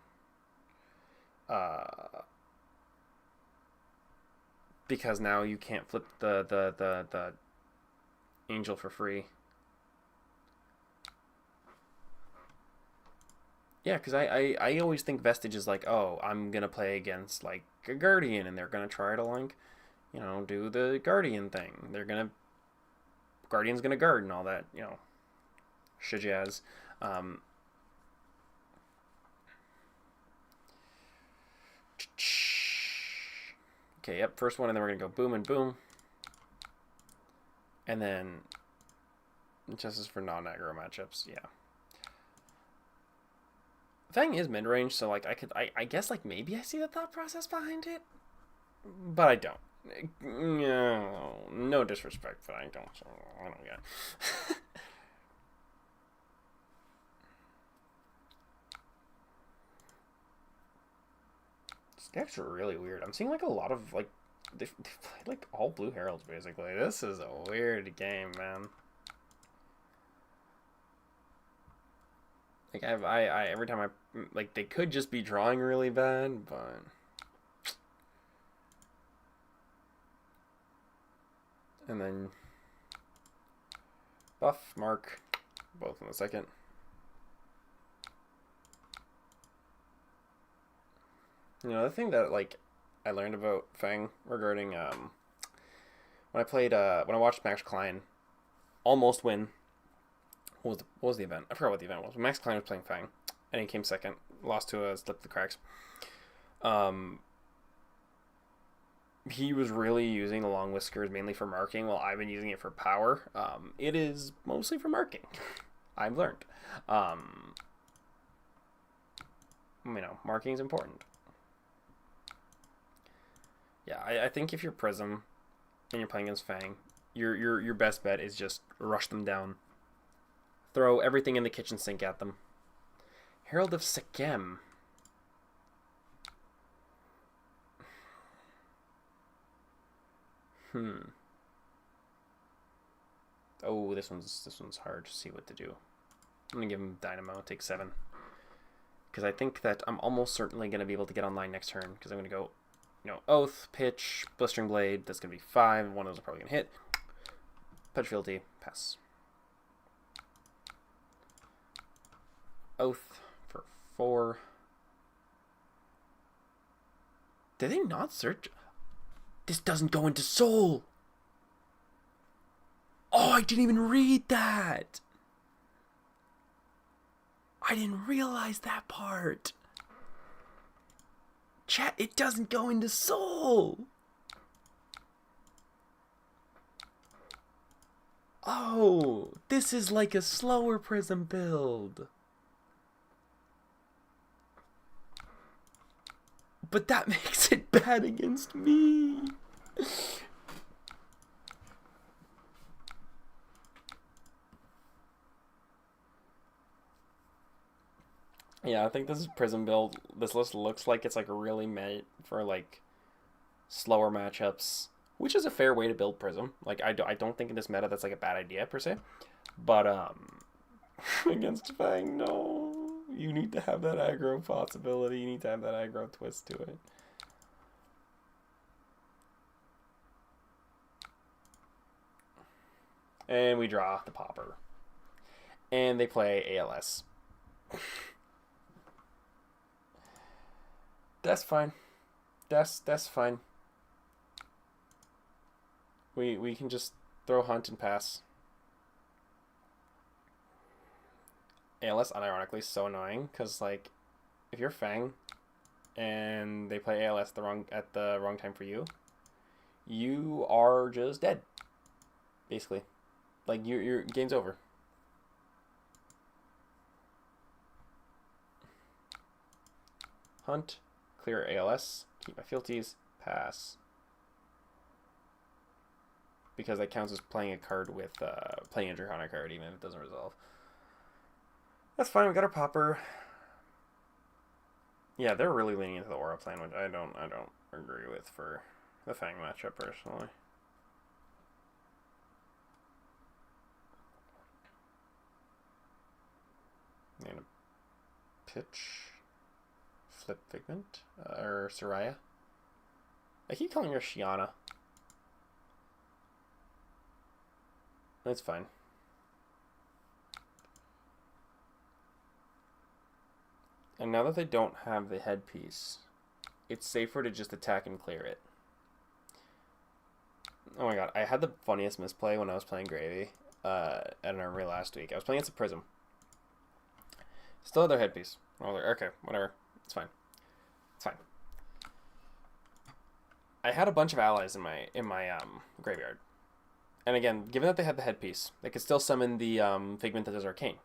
Because now you can't flip the angel for free. Yeah, because I always think Vestige is like, oh, I'm going to play against, like, a Guardian, and they're going to try to, like, you know, do the Guardian thing. Guardian's gonna guard and all that, you know, shit jazz. Um, okay, yep, first one, and then we're gonna go boom and boom. And then Justice for non-aggro matchups, yeah. Fang is mid-range, so like I guess like maybe I see the thought process behind it, but I don't. No disrespect, but I don't. I don't get. These decks are really weird. I'm seeing like a lot of like they've played like all blue heralds basically. This is a weird game, man. Like I every time I like they could just be drawing really bad, but and then buff mark both in a second. You know, the thing that like I learned about Fang regarding when I watched Max Klein almost win. What was the event? I forgot what the event was. Max Klein was playing Fang, and he came second. Lost to a slip the cracks. He was really using the long whiskers mainly for marking, while I've been using it for power. It is mostly for marking. I've learned. You know, marking is important. Yeah, I think if you're Prism and you're playing against Fang, your best bet is just rush them down. Throw everything in the kitchen sink at them. Herald of Sekem. Oh, this one's hard to see what to do. I'm gonna give him Dynamo, take 7. Because I think that I'm almost certainly gonna be able to get online next turn. Because I'm gonna go, you know, Oath, Pitch, Blistering Blade. That's gonna be 5. One of those are probably gonna hit. Pledge Fealty, pass. Oath for 4. Did they not search? This doesn't go into Soul. Oh, I didn't even read that. I didn't realize that part. Chat, it doesn't go into Soul. Oh, this is like a slower Prism build. But that makes it bad against me. Yeah, I think this is Prism build. This list looks like it's like really made for like slower matchups, which is a fair way to build Prism. Like I don't think in this meta that's like a bad idea per se. But against Fang, no. You need to have that aggro possibility. You need to have that aggro twist to it. And we draw the Popper. And they play ALS. That's fine. That's fine. We can just throw Hunt and pass. ALS unironically is so annoying because like if you're Fang and they play ALS at the wrong time for you, you are just dead. Basically. Like your game's over. Hunt, clear ALS, keep my fealties, pass. Because that counts as playing a card with playing a Draconic card even if it doesn't resolve. That's fine, we got our Popper. Yeah, they're really leaning into the Aura plan, which I don't agree with for the Fang matchup personally. And a Pitch, Flip Figment, or Soraya. I keep calling her Shiana. That's fine. And now that they don't have the headpiece, it's safer to just attack and clear it. Oh my god, I had the funniest misplay when I was playing Gravy at an array last week. I was playing against a Prism. Still had their headpiece. Oh, okay, whatever. It's fine. It's fine. I had a bunch of allies in my graveyard. And again, given that they had the headpiece, they could still summon the Figment that does Arcane.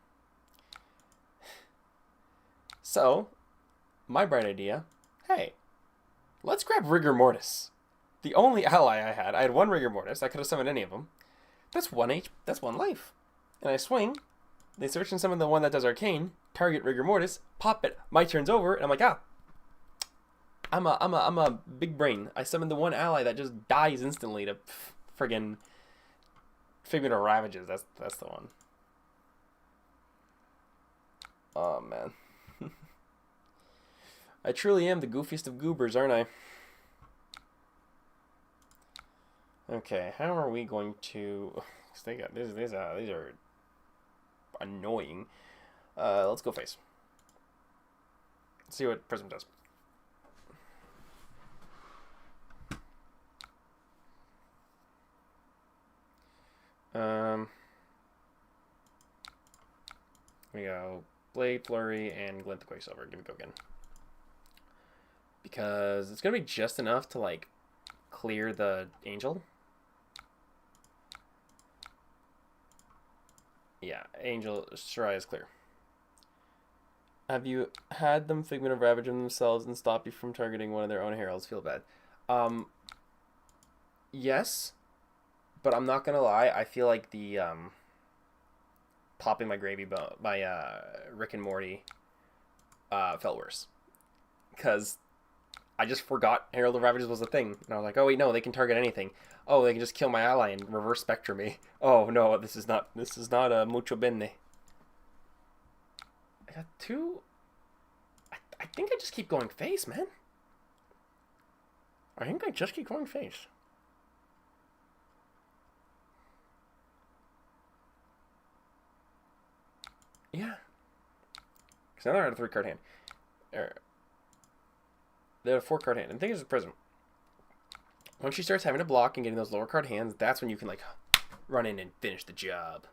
So, my bright idea, hey, let's grab Rigor Mortis. The only ally I had one Rigor Mortis. I could have summoned any of them. That's that's 1 life. And I swing, they search and summon the one that does Arcane, target Rigor Mortis, pop it, my turn's over, and I'm like, I'm a big brain. I summoned the one ally that just dies instantly to friggin' Figment of Ravages. That's the one. Oh man. I truly am the goofiest of goobers, aren't I? Okay, how are we going to? They got these are annoying. Let's go face. Let's see what Prism does. We go Blade, Flurry, and Glint the Quicksilver. Give me go again. Because it's gonna be just enough to like clear the Angel. Yeah, Angel Shirai is clear. Have you had them Figment of Ravage themselves and stop you from targeting one of their own heralds? Feel bad. Yes, but I'm not gonna lie. I feel like the popping my gravy by Rick and Morty felt worse because I just forgot Herald of Ravages was a thing, and I was like, oh wait, no, they can target anything. Oh, they can just kill my ally and reverse spectre me. Oh no, this is not a mucho bene. I got 2. I think I just keep going face, man. I think I just keep going face. Yeah. Because now they're at a 3-card hand. They have a 4-card hand. And the thing is with Prism, once she starts having to block and getting those lower card hands, that's when you can like run in and finish the job.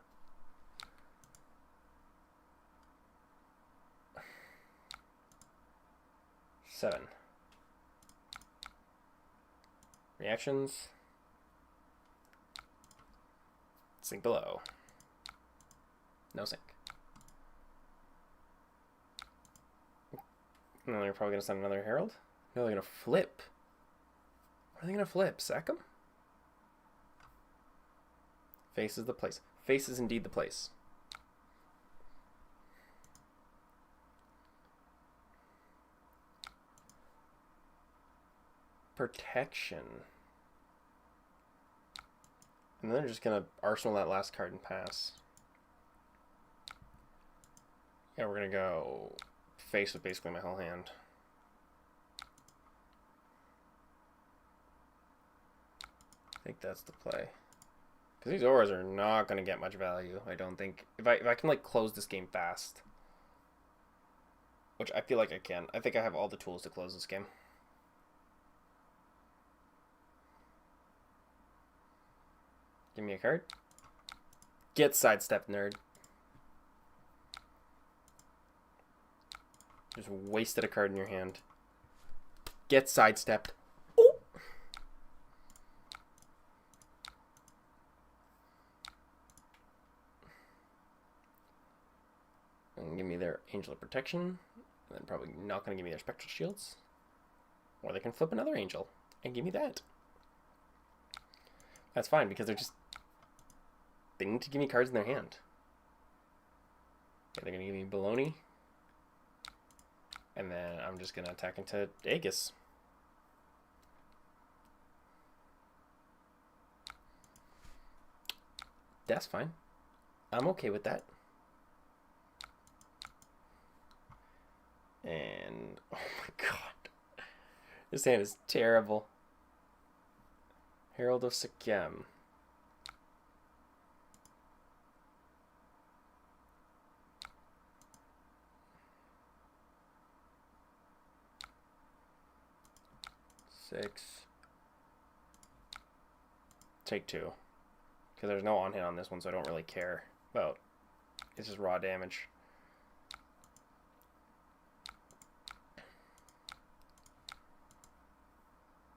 Seven. Reactions. Sink below. No sink. No, they're probably going to send another Herald. No, they're going to flip. What are they going to flip? Sack them? Face is the place. Face is indeed the place. Protection. And then they're just going to arsenal that last card and pass. Yeah, we're going to go face with basically my whole hand. I think that's the play. Because these auras are not going to get much value, I don't think. If I can, like, close this game fast. Which I feel like I can. I think I have all the tools to close this game. Give me a card. Get sidestepped, nerd. Just wasted a card in your hand. Get sidestepped. Oh! And give me their Angel of Protection. And then probably not going to give me their Spectral Shields. Or they can flip another Angel and give me that. That's fine because they need to give me cards in their hand. Yeah, they're going to give me Baloney. And then I'm just going to attack into Aegis. That's fine. I'm okay with that. And, oh my god. This hand is terrible. Herald of Sakem. take 2. Because there's no on hit on this one, so I don't really care about. It's just raw damage.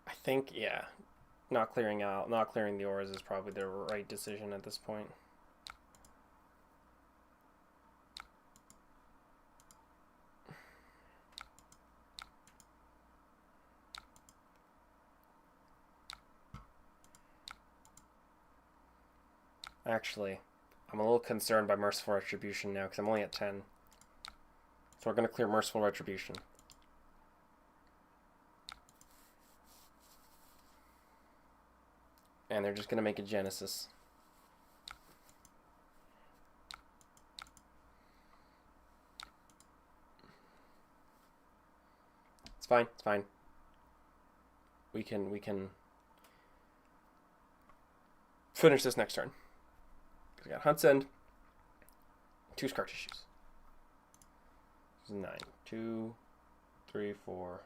I think, yeah, not clearing the auras is probably the right decision at this point. Actually, I'm a little concerned by Merciful Retribution now because I'm only at 10. So we're going to clear Merciful Retribution. And they're just going to make a Genesis. It's fine. It's fine. We can finish this next turn. We got Hunt's End, 2 Scar Tissues. This is 9. 2, 3, 4,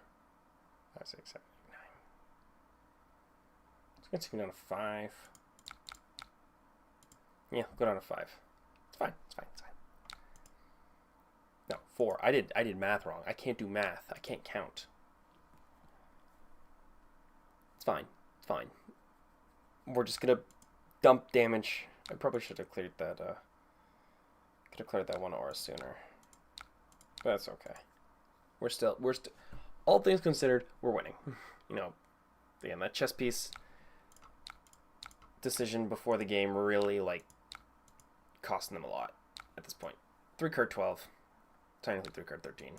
5, 6, 7, 8, 9. Let's go down to 5. Yeah, go down to 5. It's fine. It's fine. It's fine. No, 4. I did math wrong. I can't do math. I can't count. It's fine. It's fine. We're just gonna dump damage. I probably should have cleared that. Could have cleared that 1 aura sooner. But that's okay. We're still. All things considered, we're winning. You know, again, that chess piece decision before the game really like costing them a lot at this point. 3 card 12, technically 3 card 13.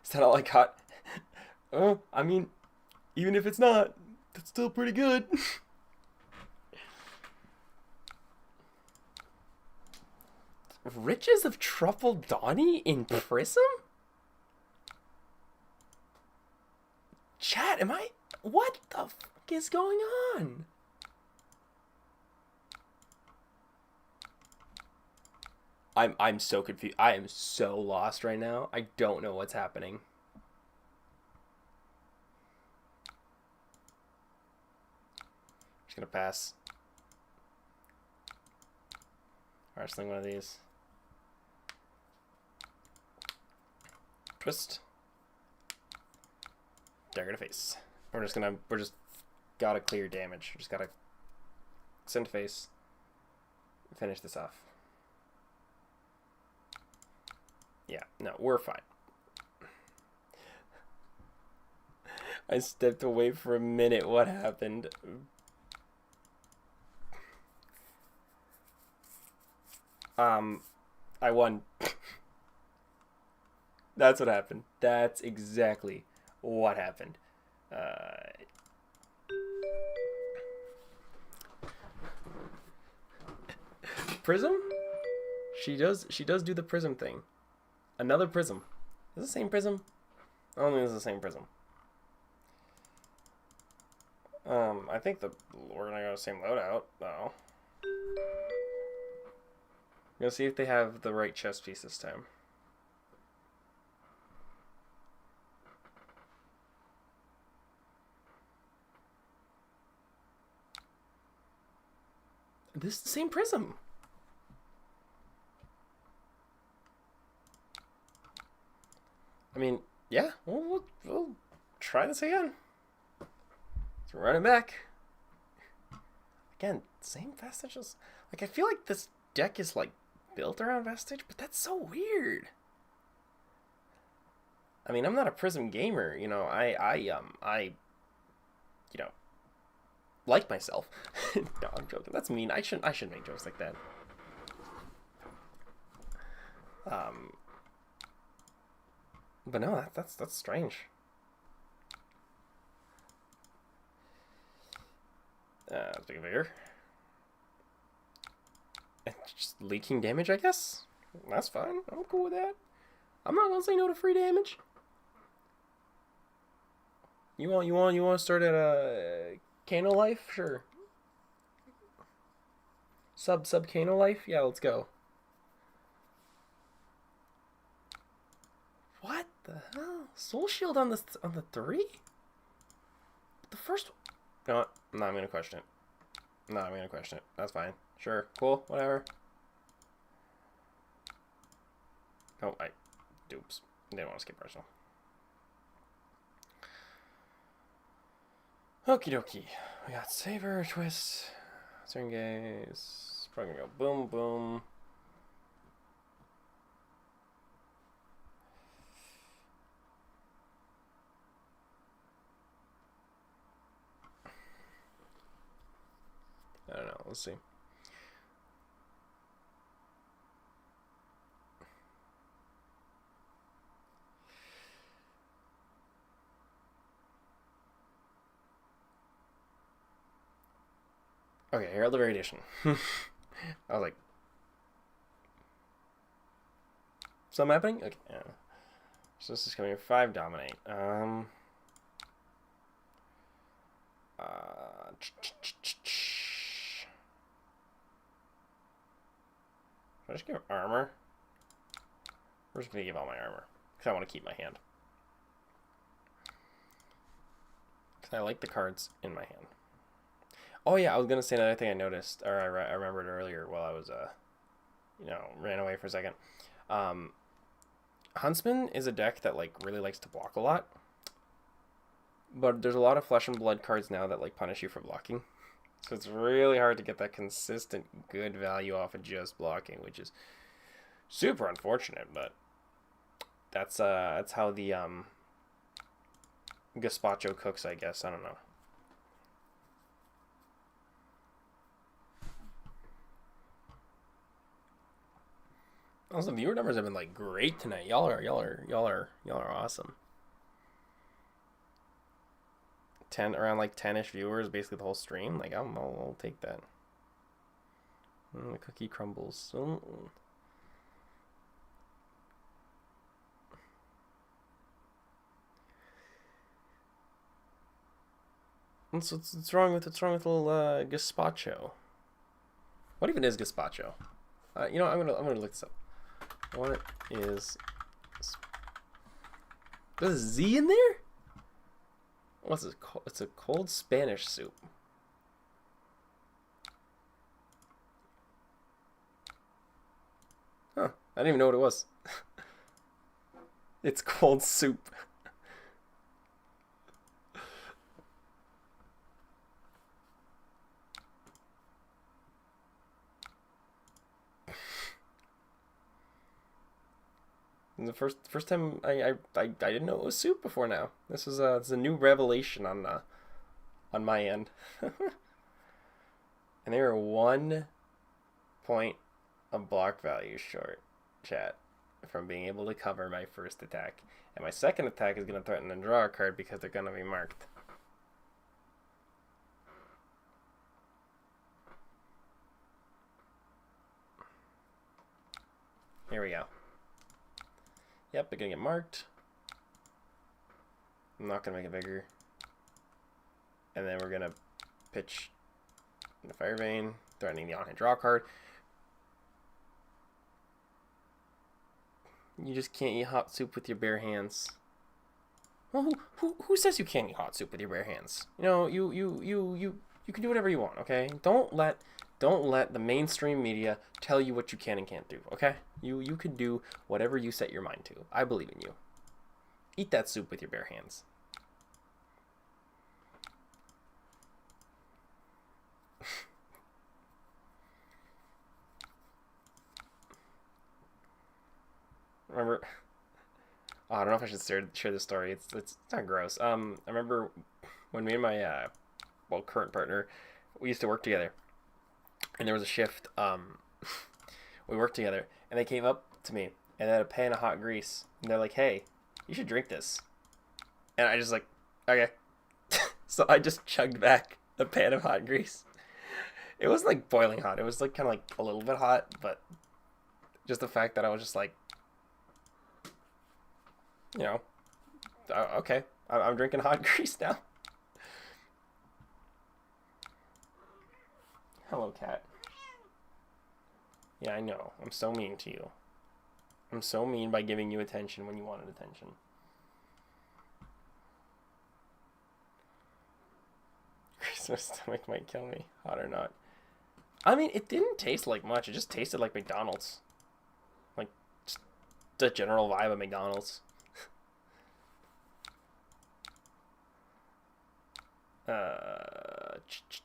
Is that all I got? I mean, even if it's not, that's still pretty good. Riches of Truffle Donnie in Prism? Chat, what the fuck is going on? I'm so confused. I am so lost right now. I don't know what's happening. Just gonna pass. Alright, sling one of these. Twist. Dagger to face. We're just gotta clear damage. Just gotta send to face. Finish this off. Yeah, no, we're fine. I stepped away for a minute. What happened? I won. That's what happened. That's exactly what happened. Prism? She does do the prism thing. Another prism. Is it the same prism? I don't think it's the same prism. I think we're gonna go the same loadout, though. I'm gonna see if they have the right chess piece this time. This is the same prism. I mean, yeah, we'll try this again. Let's run it back. Again, same vestiges. Like, I feel like this deck is, like, built around vestige, but that's so weird. I mean, I'm not a prism gamer, you know, I you know, like myself. No, I'm joking. That's mean. I shouldn't make jokes like that. But no, that's strange. Let's make it bigger. And just leaking damage, I guess. That's fine. I'm cool with that. I'm not gonna say no to free damage. You want to start at a Kano Life? Sure. Sub Kano Life? Yeah, let's go. What the hell? Soul Shield on the 3? The first one. You know what? I'm not gonna question it. No, I'm gonna question it. That's fine. Sure. Cool. Whatever. Oh, oops. Didn't want to skip personal. Okie dokie. We got Saber, Twist, Turn Gaze. Probably gonna go boom, boom. I don't know. Let's see. Okay, Herald of Radiation. I was like, something happening? Okay, yeah. So this is coming in 5 dominate. Uh, Should I just give armor? We're just gonna give all my armor because I want to keep my hand. Because I like the cards in my hand. Oh yeah, I was gonna say another thing I noticed, or I remembered earlier while I was ran away for a second. Huntsman is a deck that like really likes to block a lot, but there's a lot of Flesh and Blood cards now that like punish you for blocking, so it's really hard to get that consistent good value off of just blocking, which is super unfortunate. But that's how the gazpacho cooks, I guess. I don't know. Also, viewer numbers have been like great tonight. Y'all are awesome. Around like 10ish viewers, basically the whole stream. Like I'll take that. The cookie crumbles. What's wrong with little gazpacho? What even is gazpacho? I'm gonna look this up. What is? There's a Z in there? What's it called? It's a cold Spanish soup. Huh? I didn't even know what it was. It's cold soup. The first time I didn't know it was soup before now. This is it's a new revelation on my end. And they were 1 point of block value short, chat, from being able to cover my first attack. And my second attack is going to threaten to draw a card because they're going to be marked. Here we go. Yep, they're going to get marked. I'm not going to make it bigger. And then we're going to pitch the Fire Vein, threatening the on-hand draw card. You just can't eat hot soup with your bare hands. Well, who says you can't eat hot soup with your bare hands? You know, you can do whatever you want, okay? Don't let the mainstream media tell you what you can and can't do, okay? You can do whatever you set your mind to. I believe in you. Eat that soup with your bare hands. Remember, I don't know if I should share this story. It's not gross. I remember when me and my current partner, we used to work together, and there was a shift. We worked together, and they came up to me and they had a pan of hot grease, and they're like, "Hey, you should drink this." And I just like, okay. So I just chugged back a pan of hot grease. It wasn't like boiling hot. It was like kind of like a little bit hot, but just the fact that I was just like, you know, okay, I'm drinking hot grease now. Hello, cat. Yeah, I know. I'm so mean to you. I'm so mean by giving you attention when you wanted attention. My stomach might kill me, hot or not. I mean, it didn't taste like much. It just tasted like McDonald's. Like, just the general vibe of McDonald's.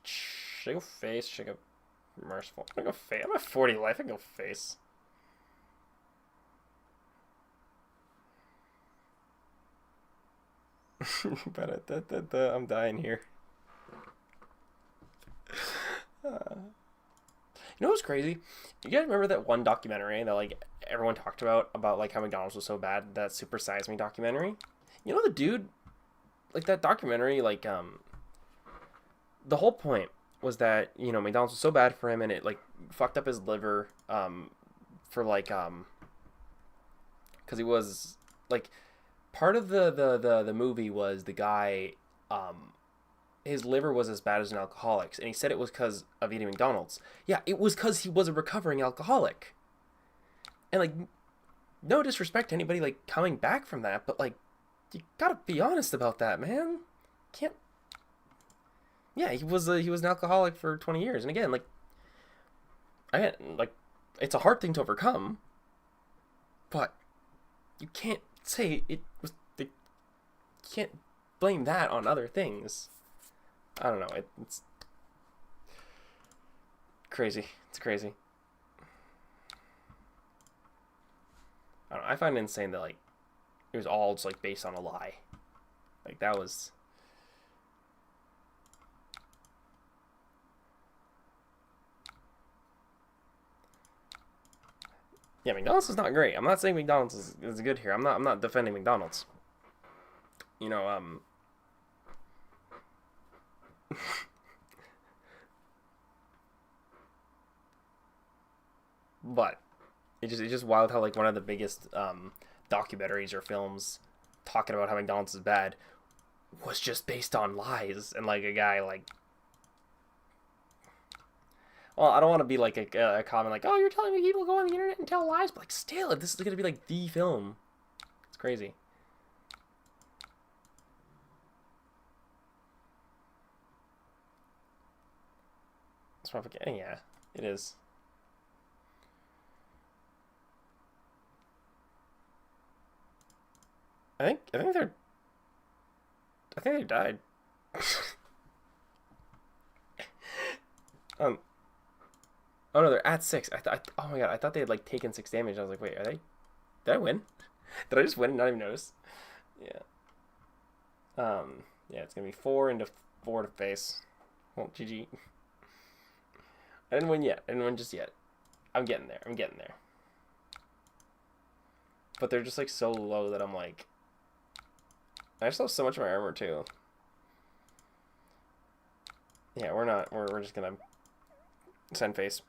Should I go face? Should I go merciful? I'm gonna go face. I'm at 40 life. I can go face. But I'm dying here. You know what's crazy? You guys remember that one documentary that like everyone talked about like how McDonald's was so bad? That Super Size Me documentary. You know the dude, like that documentary, like the whole point was that McDonald's was so bad for him and it like fucked up his liver for like because he was like part of the movie was the guy his liver was as bad as an alcoholic's, and he said it was because of eating McDonald's. Yeah, it was because he was a recovering alcoholic. And like, no disrespect to anybody like coming back from that, but like, you gotta be honest about that, man. Can't. Yeah, he was an alcoholic for 20 years, and again, like, it's a hard thing to overcome, but you can't say it was. You can't blame that on other things. I don't know. It's crazy. It's crazy. I don't know. I find it insane that like it was all just like based on a lie. Like that was. Yeah, McDonald's is not great. I'm not saying McDonald's is good here. I'm not defending McDonald's. But it's just wild how like one of the biggest documentaries or films talking about how McDonald's is bad was just based on lies and like a guy like. Well, I don't want to be like a comment like, oh, you're telling me people go on the internet and tell lies, but like still, this is gonna be like the film. It's crazy. It's probably yeah, it is. I think they died. um. Oh no, they're at 6. Oh my god, I thought they had like taken 6 damage. I was like, wait, are they? Did I win? Did I just win and not even notice? Yeah. Yeah, it's gonna be 4 into 4 to face. Well, GG. I didn't win yet. I didn't win just yet. I'm getting there. I'm getting there. But they're just like so low that I'm like, I still have so much of my armor too. Yeah, we're not. We're just gonna send face.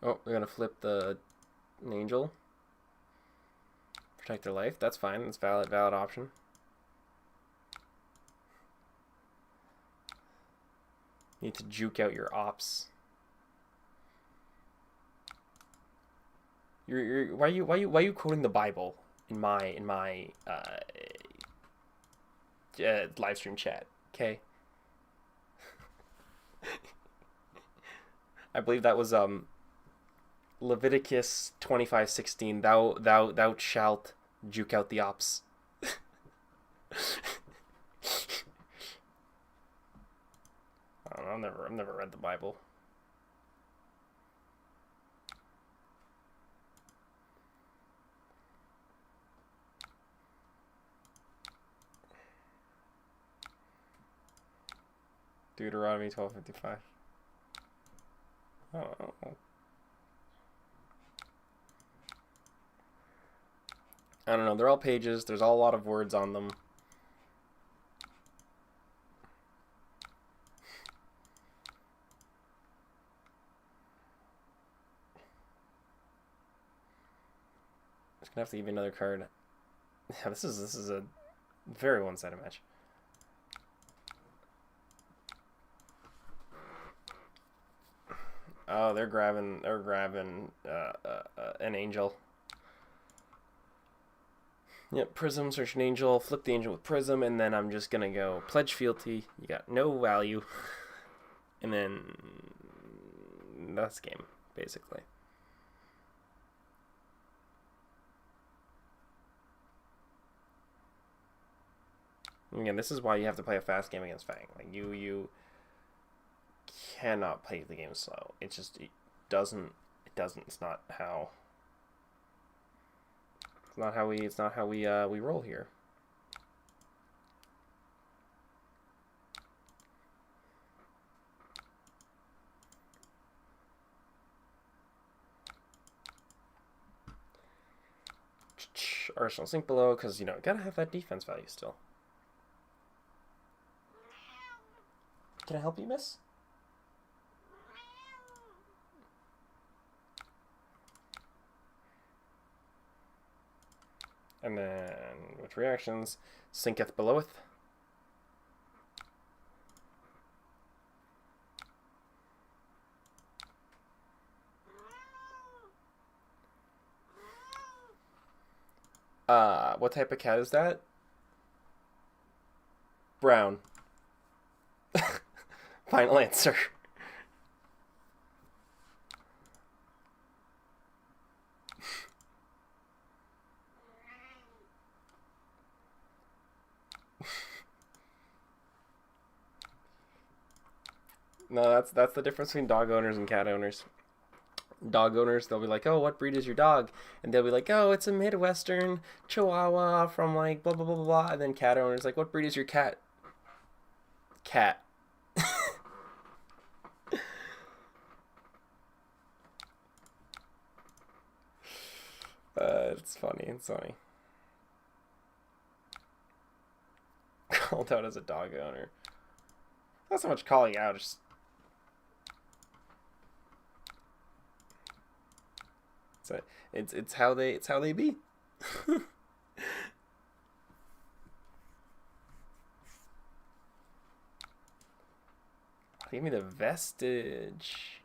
Oh, we're gonna flip the angel. Protect their life. That's fine. That's valid option. Need to juke out your ops. Why are you quoting the Bible in my live stream chat? Okay. I believe that was Leviticus 25:16. Thou shalt juke out the ops. I don't know. I've never read the Bible. Deuteronomy 12:55. Oh. I don't know. They're all pages. There's all a lot of words on them. Just gonna have to give you another card. Yeah, this is a very one-sided match. Oh, they're grabbing an angel. Yep, Prism, search an angel, flip the angel with Prism, and then I'm just gonna go pledge fealty. You got no value. And then that's game, basically. Again, this is why you have to play a fast game against Fang. Like you cannot play the game slow. It just doesn't. It's not how. It's not how we roll here. Arsenal sink below, because, you know, gotta have that defense value still. Can I help you, miss? And then, with reactions, sinketh beloweth. What type of cat is that? Brown. Final answer. No, that's the difference between dog owners and cat owners. Dog owners, they'll be like, oh, what breed is your dog? And they'll be like, oh, it's a Midwestern Chihuahua from like blah, blah, blah, blah, blah. And then cat owners, like, what breed is your cat? Cat. It's funny. It's funny. Called out as a dog owner. Not so much calling out, just... It's how they be. Give me the vestige.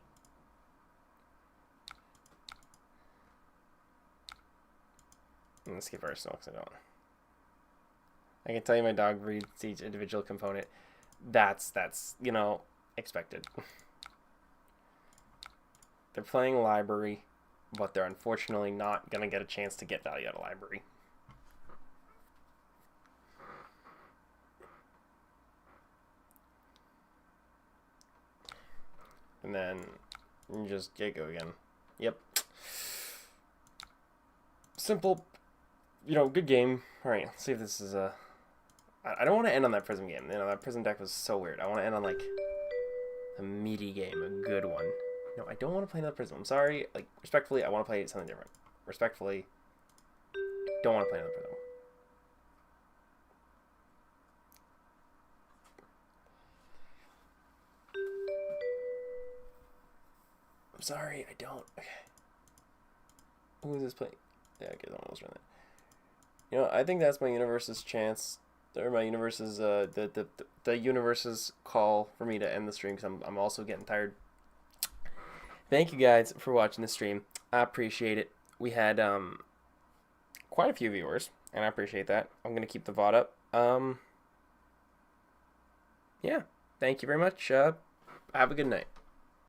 Let's skip Arsenal because I don't. I can tell you my dog breeds each individual component. That's you know, expected. They're playing library, but they're unfortunately not gonna get a chance to get value out of library. And then you just go again. Yep. Simple, you know, good game. All right, let's see if this is a... I don't want to end on that Prism game. You know, that Prism deck was so weird. I want to end on, like, a meaty game, a good one. No, I don't want to play another Prism. I'm sorry. Like, respectfully, I want to play something different. Respectfully, don't want to play another Prism. I'm sorry, I don't. Okay. Who is this playing? Yeah, okay, someone else run that. You know, I think that's my universe's chance, or my universe's the universe's call for me to end the stream, because I'm also getting tired. Thank you guys for watching the stream. I appreciate it. We had quite a few viewers, and I appreciate that. I'm gonna keep the VOD up. Yeah, thank you very much. Have a good night.